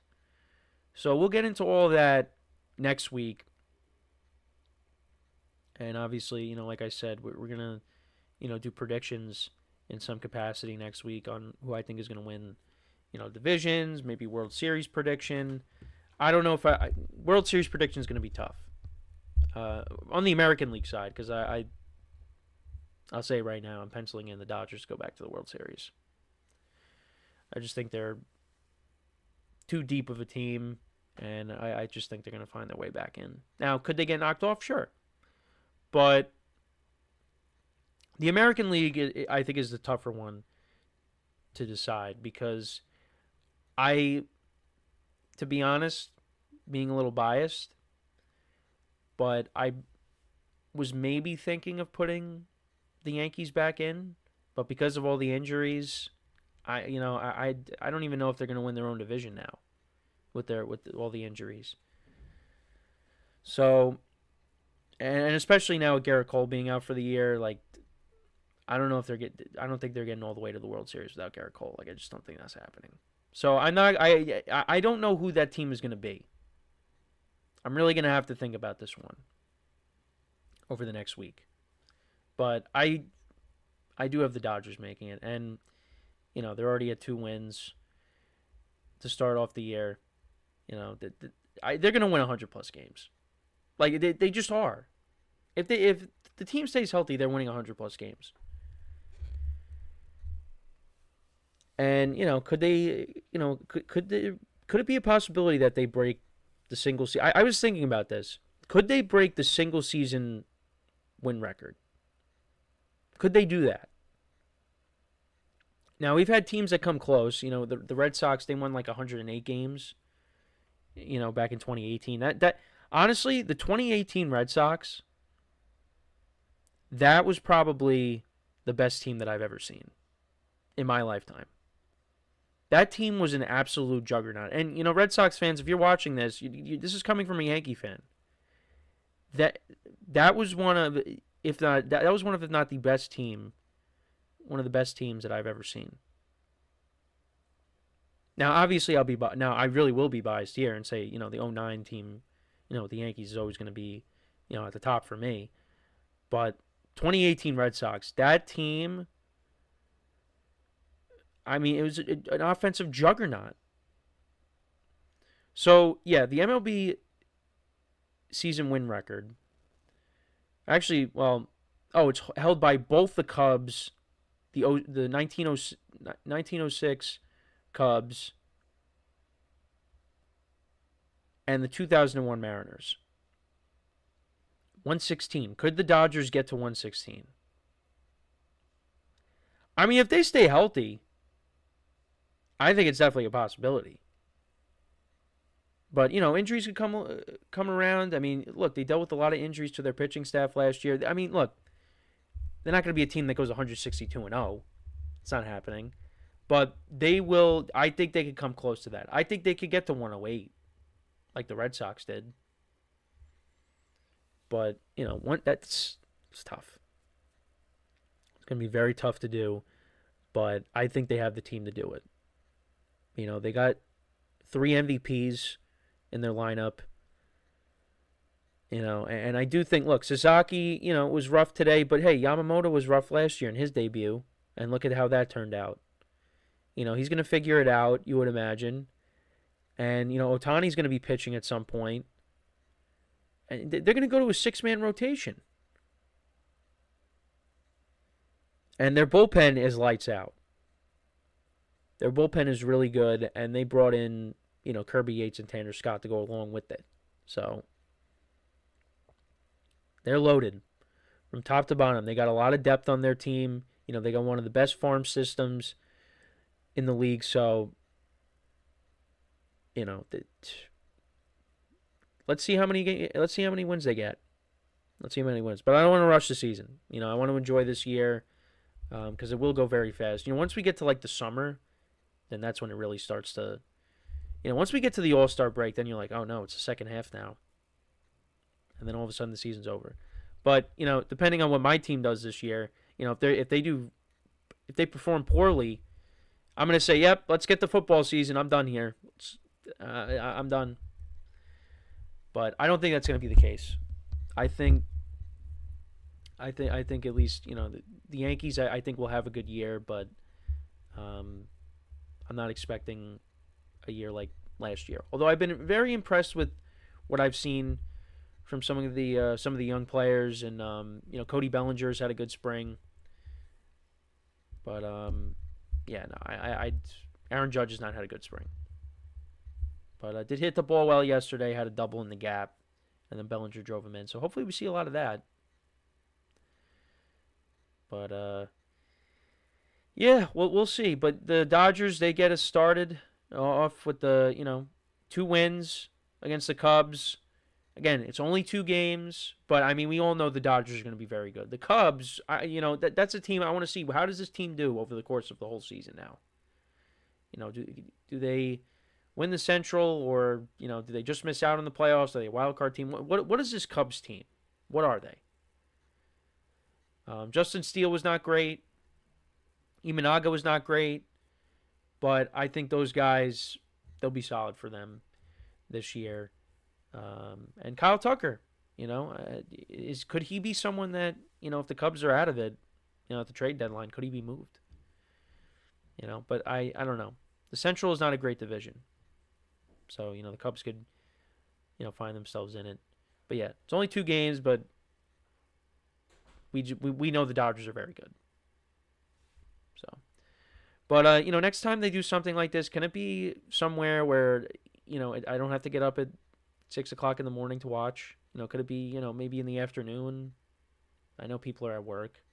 Speaker 1: So we'll get into all that next week. And obviously, like I said, we're going to, do predictions in some capacity next week on who I think is going to win, divisions, maybe World Series prediction. I don't know if World Series prediction is going to be tough on the American League side, because I'll say right now I'm penciling in the Dodgers to go back to the World Series. I just think they're too deep of a team, and I just think they're going to find their way back in. Now, could they get knocked off? Sure. But the American League, I think, is the tougher one to decide, because to be honest, being a little biased, but I was maybe thinking of putting the Yankees back in, but because of all the injuries, I don't even know if they're going to win their own division now with all the injuries. So, and especially now with Garrett Cole being out for the year, like, I don't think they're getting all the way to the World Series without Garrett Cole. Like, I just don't think that's happening. So I don't know who that team is going to be. I'm really going to have to think about this one over the next week. But I do have the Dodgers making it. And, they're already at 2 wins to start off the year. They're going to win 100-plus games. Like, they just are. If the team stays healthy, they're winning 100-plus games. And, could they, could it be a possibility that they break the single season? I was thinking about this. Could they break the single season win record? Could they do that? Now, we've had teams that come close. The Red Sox, they won like 108 games, back in 2018. That honestly, the 2018 Red Sox, that was probably the best team that I've ever seen in my lifetime. That team was an absolute juggernaut. And, Red Sox fans, if you're watching this, this is coming from a Yankee fan. That was one of, if not the best team, one of the best teams that I've ever seen. Now, obviously, I really will be biased here and say, the 2009 team, the Yankees is always going to be, at the top for me. But 2018 Red Sox, that team, I mean, it was an offensive juggernaut. So, yeah, the MLB season win record. Actually, it's held by both the Cubs, the 1906 Cubs, and the 2001 Mariners. 116. Could the Dodgers get to 116? I mean, if they stay healthy, I think it's definitely a possibility. But, injuries could come around. I mean, look, they dealt with a lot of injuries to their pitching staff last year. I mean, look, they're not going to be a team that goes 162-0. It's not happening. But they will. I think they could come close to that. I think they could get to 108, like the Red Sox did. But, it's tough. It's going to be very tough to do. But I think they have the team to do it. They got 3 MVPs in their lineup. And I do think, look, Sasaki, was rough today, but hey, Yamamoto was rough last year in his debut, and look at how that turned out. He's going to figure it out, you would imagine. And, Ohtani's going to be pitching at some point. And they're going to go to a 6-man rotation. And their bullpen is lights out. Their bullpen is really good, and they brought in, Kirby Yates and Tanner Scott to go along with it. So, they're loaded from top to bottom. They got a lot of depth on their team. They got one of the best farm systems in the league. So, let's see how many wins they get. Let's see how many wins. But I don't want to rush the season. I want to enjoy this year because it will go very fast. Once we get to like the summer, then that's when it really starts to, once we get to the All-Star break, then you're like, oh no, it's the second half now. And then all of a sudden the season's over. But, depending on what my team does this year, if they perform poorly, I'm going to say, yep, let's get the football season. I'm done here. I'm done. But I don't think that's going to be the case. I think at least, the Yankees, I think will have a good year, but I'm not expecting a year like last year. Although I've been very impressed with what I've seen from some of the young players, and Cody Bellinger's had a good spring. But Aaron Judge has not had a good spring. But did hit the ball well yesterday, had a double in the gap, and then Bellinger drove him in. So hopefully we see a lot of that. But yeah, we'll see. But the Dodgers, they get us started off with the 2 wins against the Cubs. Again, it's only 2 games, but I mean we all know the Dodgers are going to be very good. The Cubs, that's a team I want to see. How does this team do over the course of the whole season now? Do they win the Central, or do they just miss out on the playoffs? Are they a wild card team? What is this Cubs team? What are they? Justin Steele was not great. Imanaga was not great, but I think those guys, they'll be solid for them this year. And Kyle Tucker, could he be someone that, if the Cubs are out of it, at the trade deadline, could he be moved? But I don't know. The Central is not a great division. So, the Cubs could, find themselves in it. But yeah, it's only 2 games, but we know the Dodgers are very good. So, but next time they do something like this, can it be somewhere where I don't have to get up at 6:00 in the morning to watch? Could it be maybe in the afternoon? I know people are at work,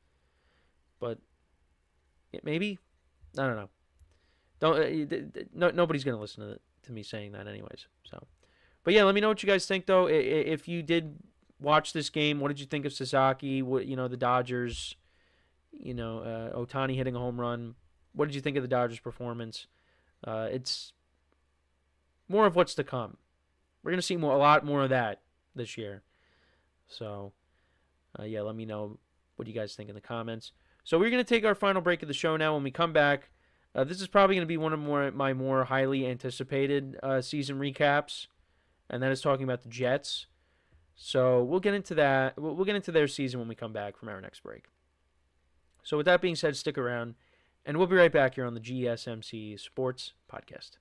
Speaker 1: but maybe I don't know. Nobody's gonna listen to me saying that anyways. So, but yeah, let me know what you guys think though. If you did watch this game, what did you think of Sasaki? What the Dodgers? Ohtani hitting a home run. What did you think of the Dodgers' performance? It's more of what's to come. We're gonna see a lot more of that this year. So, yeah, let me know what you guys think in the comments. So we're gonna take our final break of the show now. When we come back, this is probably gonna be one of my more highly anticipated season recaps, and that is talking about the Jets. So we'll get into that. We'll get into their season when we come back from our next break. So with that being said, stick around, and we'll be right back here on the GSMC Sports Podcast.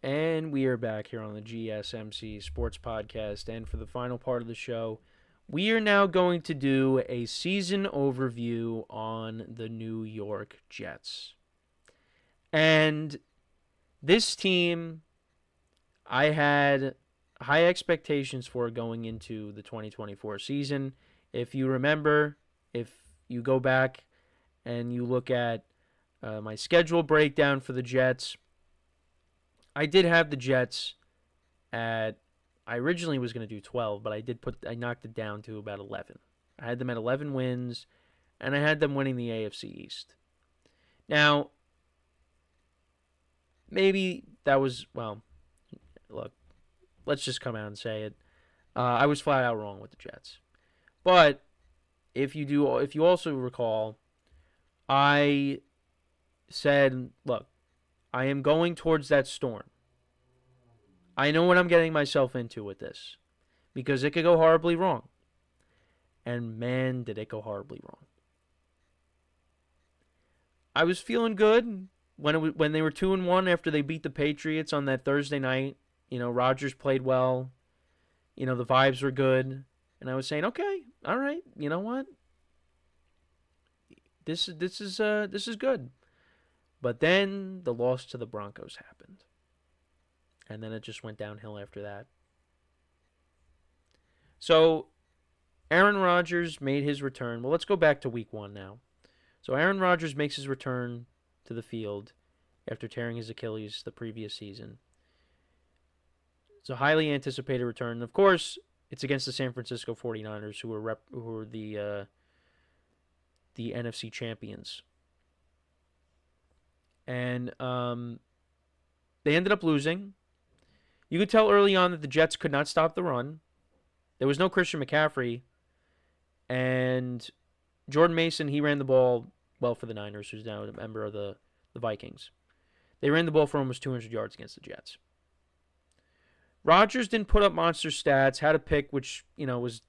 Speaker 1: And we are back here on the GSMC Sports Podcast. And for the final part of the show, we are now going to do a season overview on the New York Jets. And this team, I had high expectations for going into the 2024 season. If you remember, if you go back and you look at my schedule breakdown for the Jets, I did have the Jets at, I originally was going to do 12, but I knocked it down to about 11. I had them at 11 wins, and I had them winning the AFC East. Now, maybe that was, well, look, let's just come out and say it. I was flat out wrong with the Jets. But if you also recall, I said, look, I am going towards that storm. I know what I'm getting myself into with this, because it could go horribly wrong. And man, did it go horribly wrong. I was feeling good when they were 2-1 after they beat the Patriots on that Thursday night. Rodgers played well. The vibes were good, and I was saying, okay, all right, you know what? This is good. But then the loss to the Broncos happened. And then it just went downhill after that. So Aaron Rodgers made his return. Well, let's go back to week 1 now. So Aaron Rodgers makes his return to the field after tearing his Achilles the previous season. It's a highly anticipated return. And of course, it's against the San Francisco 49ers, who were the NFC champions. And they ended up losing. You could tell early on that the Jets could not stop the run. There was no Christian McCaffrey. And Jordan Mason, he ran the ball well for the Niners, who's now a member of the the Vikings. They ran the ball for almost 200 yards against the Jets. Rodgers didn't put up monster stats, had a pick which, was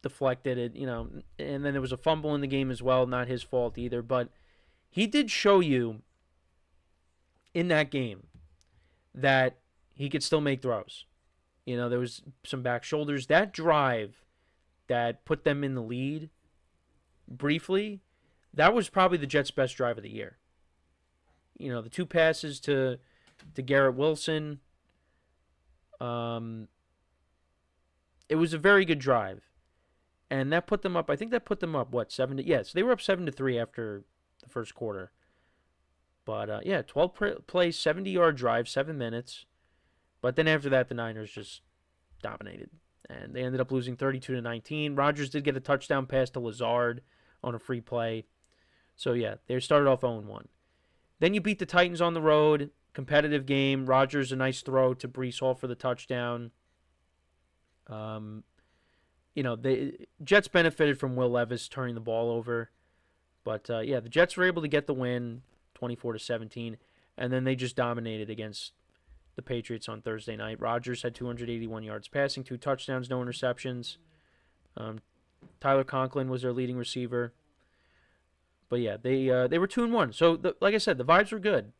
Speaker 1: deflected, and then there was a fumble in the game as well, not his fault either, but he did show you in that game that he could still make throws. There was some back shoulders. That drive that put them in the lead briefly, that was probably the Jets' best drive of the year. The 2 passes to Garrett Wilson. It was a very good drive. And that put them up, I think that put them up, 7-? Yes, they were up 7-3 after the first quarter. But, 12 plays, 70-yard drive, 7 minutes. But then after that, the Niners just dominated. And they ended up losing 32-19. Rodgers did get a touchdown pass to Lazard on a free play. So, they started off 0-1. Then you beat the Titans on the road. Competitive game. Rodgers, a nice throw to Breece Hall for the touchdown. The Jets benefited from Will Levis turning the ball over. But, the Jets were able to get the win, 24-17. And then they just dominated against the Patriots on Thursday night. Rodgers had 281 yards passing, 2 touchdowns, no interceptions. Tyler Conklin was their leading receiver. But they were 2-1. So like I said, the vibes were good.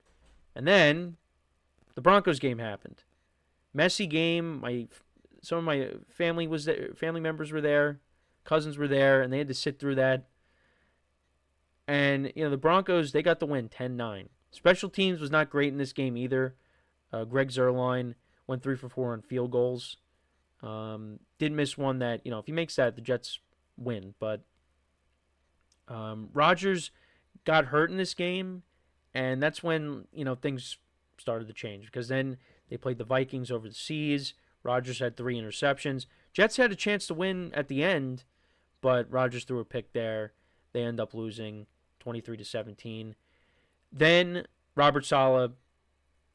Speaker 1: And then the Broncos game happened. Messy game. Some of my family was there, family members were there, cousins were there, and they had to sit through that. And the Broncos, they got the win, 10-9. Special teams was not great in this game either. Greg Zuerlein went 3 for 4 on field goals. Did miss one that, if he makes that, the Jets win. But Rodgers got hurt in this game, and that's when, things started to change. Because then they played the Vikings over the seas. Rodgers had 3 interceptions. Jets had a chance to win at the end, but Rodgers threw a pick there. They end up losing 23-17. Then Robert Saleh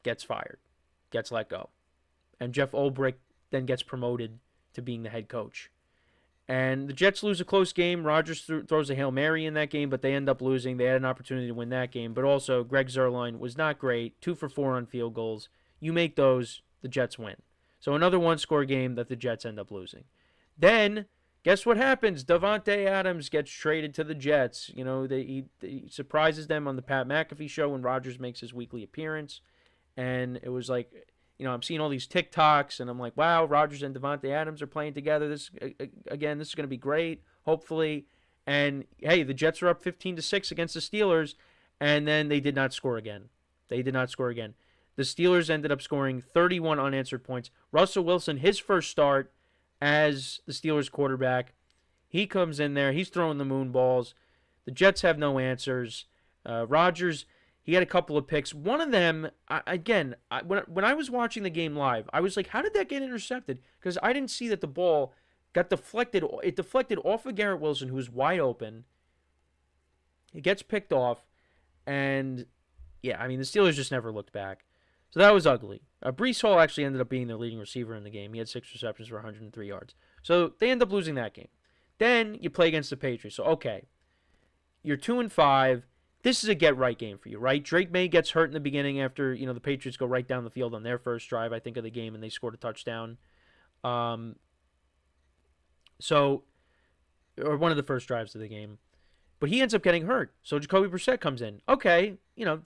Speaker 1: gets fired, gets let go. And Jeff Ulbrich then gets promoted to being the head coach. And the Jets lose a close game. Rodgers throws a Hail Mary in that game, but they end up losing. They had an opportunity to win that game. But also, Greg Zuerlein was not great. 2 for 4 on field goals. You make those, the Jets win. So another one-score game that the Jets end up losing. Then, guess what happens? Davante Adams gets traded to the Jets. He surprises them on the Pat McAfee show when Rodgers makes his weekly appearance. And it was like, I'm seeing all these TikToks, and I'm like, wow, Rodgers and Davante Adams are playing together. This is going to be great, hopefully. And, hey, the Jets are up 15-6 against the Steelers, and then they did not score again. The Steelers ended up scoring 31 unanswered points. Russell Wilson, his first start as the Steelers quarterback, he comes in there. He's throwing the moon balls. The Jets have no answers. Rodgers, he had a couple of picks. One of them, when I was watching the game live, I was like, how did that get intercepted? Because I didn't see that the ball got deflected. It deflected off of Garrett Wilson, who was wide open. It gets picked off. And, the Steelers just never looked back. So that was ugly. Breece Hall actually ended up being their leading receiver in the game. He had 6 receptions for 103 yards. So they end up losing that game. Then you play against the Patriots. So, okay, you're 2-5. This is a get-right game for you, right? Drake May gets hurt in the beginning after, the Patriots go right down the field on their first drive, I think, of the game, and they scored a touchdown. Or one of the first drives of the game. But he ends up getting hurt. So Jacoby Brissett comes in. Okay,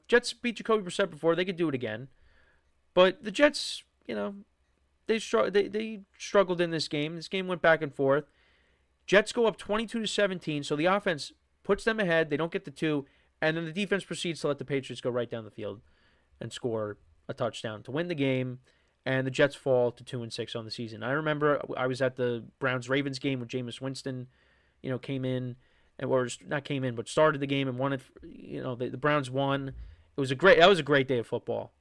Speaker 1: Jets beat Jacoby Brissett before. They could do it again. But the Jets, they struggled in this game. This game went back and forth. Jets go up 22-17, so the offense puts them ahead. They don't get the 2, and then the defense proceeds to let the Patriots go right down the field and score a touchdown to win the game, and the Jets fall to 2-6 on the season. I remember I was at the Browns-Ravens game when Jameis Winston, came in, but started the game and won it. The Browns won. That was a great day of football.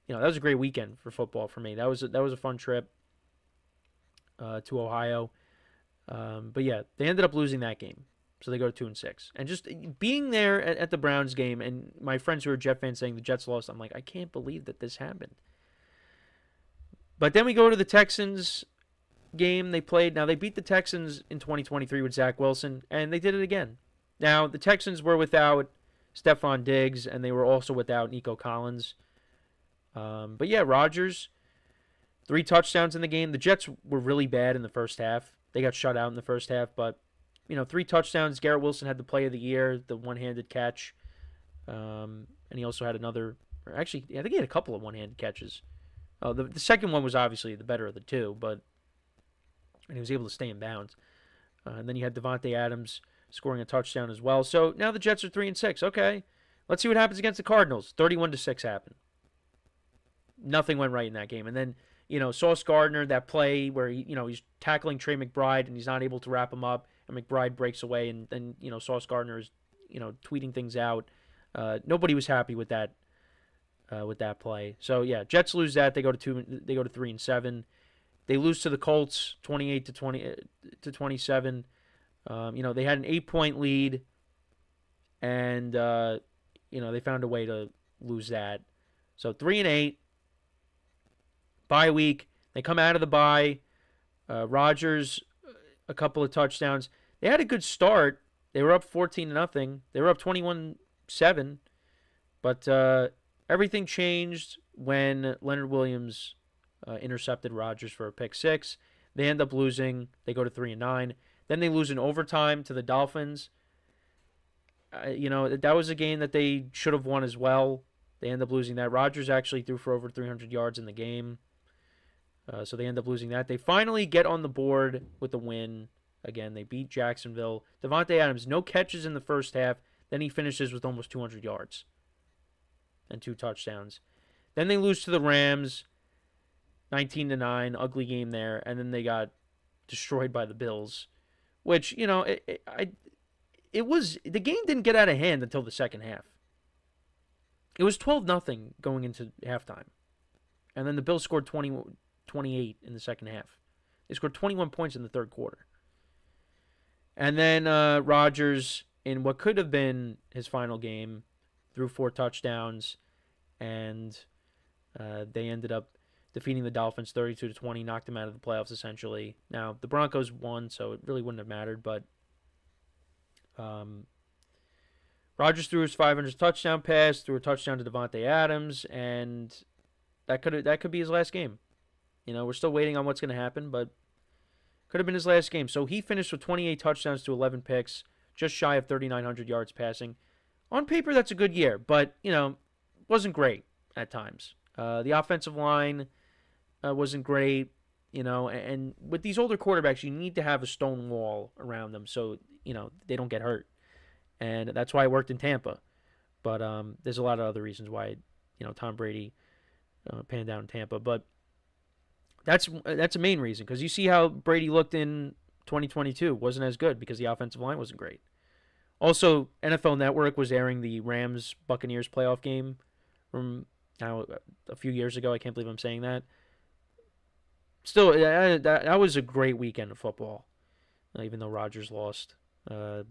Speaker 1: That was a great weekend for football for me. That was a fun trip to Ohio. But they ended up losing that game. So they go to 2-6. And just being there at the Browns game, and my friends who are Jet fans saying the Jets lost, I'm like, I can't believe that this happened. But then we go to the Texans game they played. Now, they beat the Texans in 2023 with Zach Wilson, and they did it again. Now, the Texans were without Stephon Diggs, and they were also without Nico Collins. But yeah, Rodgers, 3 touchdowns in the game. The Jets were really bad in the first half. They got shut out in the first half, but 3 touchdowns. Garrett Wilson had the play of the year, the one-handed catch. And he also had another, or actually, I think he had a couple of one-handed catches. The second one was obviously the better of the two, and he was able to stay in bounds. And then you had Devontae Adams scoring a touchdown as well. So now the Jets are 3-6. Okay, let's see what happens against the Cardinals. 31-6 happened. Nothing went right in that game. And then, Sauce Gardner, that play where he's tackling Trey McBride and he's not able to wrap him up, and McBride breaks away, and then Sauce Gardner is tweeting things out. Nobody was happy with that play. So yeah, Jets lose that. They go to 3-7. They lose to the Colts 28-27. They had an 8-point lead, and they found a way to lose that. So 3-8. Bye week. They come out of the bye. Rodgers, a couple of touchdowns. They had a good start. They were up 14-0. They were up 21-7. But everything changed when Leonard Williams intercepted Rodgers for a pick 6. They end up losing. They go to 3-9. Then they lose in overtime to the Dolphins. That was a game that they should have won as well. They end up losing that. Rodgers actually threw for over 300 yards in the game. So they end up losing that. They finally get on the board with the win. Again, they beat Jacksonville. Devontae Adams, no catches in the first half. Then he finishes with almost 200 yards and 2 touchdowns. Then they lose to the Rams, 19-9, ugly game there. And then they got destroyed by the Bills, which, the game didn't get out of hand until the second half. It was 12-0 going into halftime. And then the Bills scored 28 in the second half. They scored 21 points in the third quarter. And then Rodgers, in what could have been his final game, threw 4 touchdowns, and they ended up defeating the Dolphins 32-20, knocked them out of the playoffs essentially. Now, the Broncos won, so it really wouldn't have mattered, but Rodgers threw his 500th touchdown pass, threw a touchdown to Devontae Adams, and that could be his last game. We're still waiting on what's going to happen, but could have been his last game. So he finished with 28 touchdowns to 11 picks, just shy of 3,900 yards passing. On paper, that's a good year, but, wasn't great at times. The offensive line wasn't great, and with these older quarterbacks, you need to have a stone wall around them so, they don't get hurt. And that's why I worked in Tampa. But there's a lot of other reasons why, Tom Brady panned out in Tampa. But that's a main reason, because you see how Brady looked in 2022. Wasn't as good because the offensive line wasn't great. Also, NFL Network was airing the Rams-Buccaneers playoff game from now a few years ago. I can't believe I'm saying that. Still, that was a great weekend of football, even though Rodgers lost the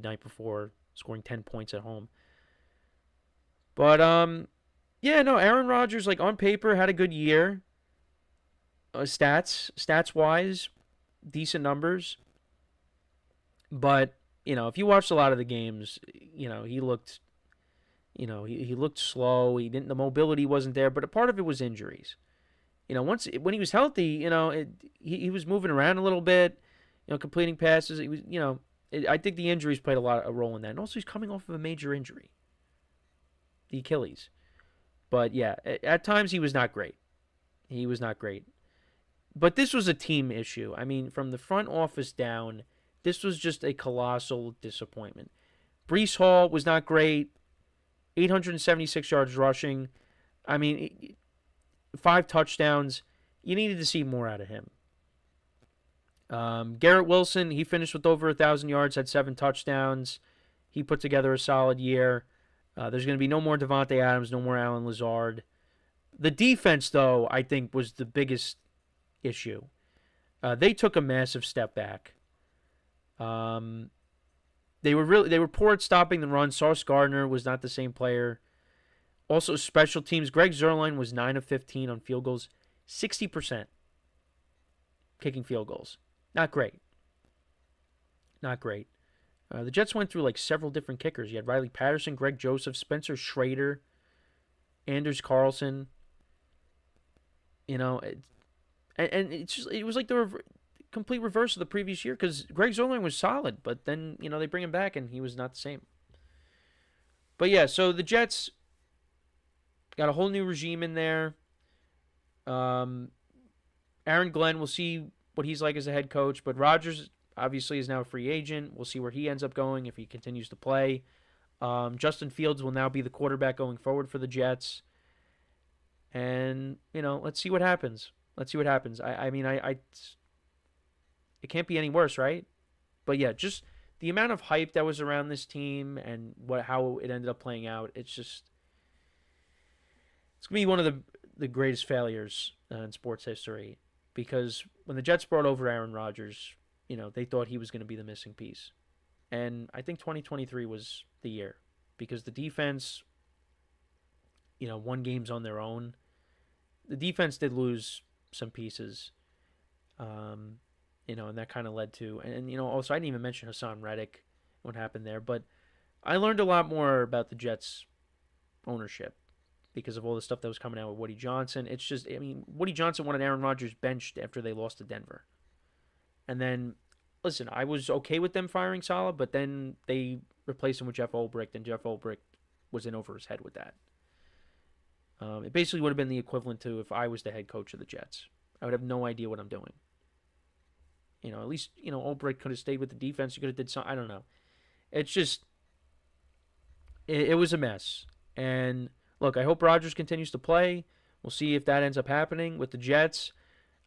Speaker 1: night before, scoring 10 points at home. But, Aaron Rodgers, on paper, had a good year. Stats-wise, decent numbers. But, if you watched a lot of the games, he looked, he looked slow. The mobility wasn't there, but a part of it was injuries. When he was healthy, he was moving around a little bit, completing passes. He was, I think the injuries played a role in that. And also, he's coming off of a major injury, the Achilles. But, yeah, at times he was not great. But this was a team issue. I mean, from the front office down, this was just a colossal disappointment. Breece Hall was not great. 876 yards rushing. I mean, 5 touchdowns. You needed to see more out of him. Garrett Wilson, he finished with over 1,000 yards, had 7 touchdowns. He put together a solid year. There's going to be no more Devontae Adams, no more Allen Lazard. The defense, though, I think was the biggest issue. They took a massive step back. They were poor at stopping the run. Sauce Gardner was not the same player. Also, special teams. Greg Zuerlein was 9 of 15 on field goals, 60% kicking field goals. Not great. The Jets went through like several different kickers. You had Riley Patterson, Greg Joseph, Spencer Schrader, Anders Carlson. You know, and it was like the complete reverse of the previous year because Greg Zolang was solid, but then, you know, they bring him back and he was not the same. But yeah, so the Jets got a whole new regime in there. Aaron Glenn, we'll see what he's like as a head coach, but Rodgers obviously is now a free agent. We'll see where he ends up going if he continues to play. Justin Fields will now be the quarterback going forward for the Jets. And, you know, let's see what happens. I mean, it can't be any worse, right? But yeah, just the amount of hype that was around this team and how it ended up playing out, it's going to be one of the greatest failures in sports history. Because when the Jets brought over Aaron Rodgers, you know, they thought he was going to be the missing piece. And I think 2023 was the year. Because the defense, you know, won games on their own. The defense did lose some pieces. You know, and that kind of led to... And, you know, also, I didn't even mention Hassan Reddick, what happened there. But I learned a lot more about the Jets' ownership because of all the stuff that was coming out with Woody Johnson. It's just, I mean, Woody Johnson wanted Aaron Rodgers benched after they lost to Denver. And then, listen, I was okay with them firing Saleh, but then they replaced him with Jeff Ulbrich, and Jeff Ulbrich was in over his head with that. It basically would have been the equivalent to if I was the head coach of the Jets. I would have no idea what I'm doing. You know, at least, you know, Ulbrich could have stayed with the defense. He could have did something. I don't know. It's just, it was a mess. And look, I hope Rodgers continues to play. We'll see if that ends up happening with the Jets.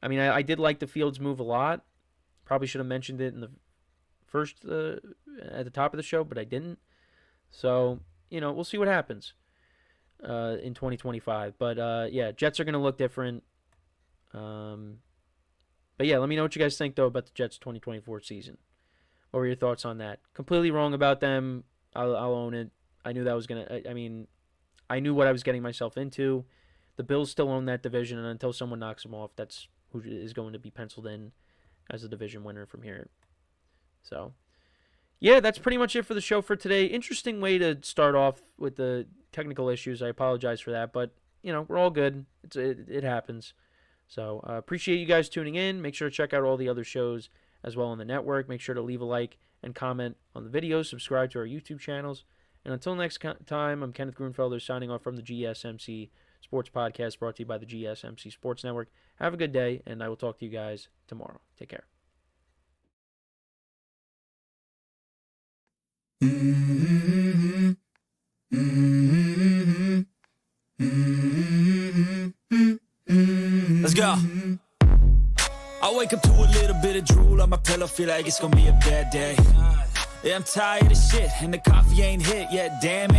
Speaker 1: I mean, I did like the Fields move a lot. Probably should have mentioned it in the first, at the top of the show, but I didn't. So, you know, we'll see what happens in 2025. But, yeah, Jets are going to look different. But, yeah, let me know what you guys think, though, about the Jets' 2024 season. What were your thoughts on that? Completely wrong about them. I'll own it. I knew that was going to... I mean, I knew what I was getting myself into. The Bills still own that division, and until someone knocks them off, that's who is going to be penciled in as the division winner from here. So, yeah, that's pretty much it for the show for today. Interesting way to start off with the technical issues. I apologize for that, but, you know, we're all good. It happens. So, appreciate you guys tuning in. Make sure to check out all the other shows as well on the network. Make sure to leave a like and comment on the videos. Subscribe to our YouTube channels. And until next time, I'm Kenneth Grunfelder signing off from the GSMC Sports Podcast brought to you by the GSMC Sports Network. Have a good day, and I will talk to you guys tomorrow. Take care.
Speaker 2: Let's go. I wake up to a little bit of drool on my pillow, feel like it's gonna be a bad day. Yeah, I'm tired of shit, and the coffee ain't hit yet, damn it.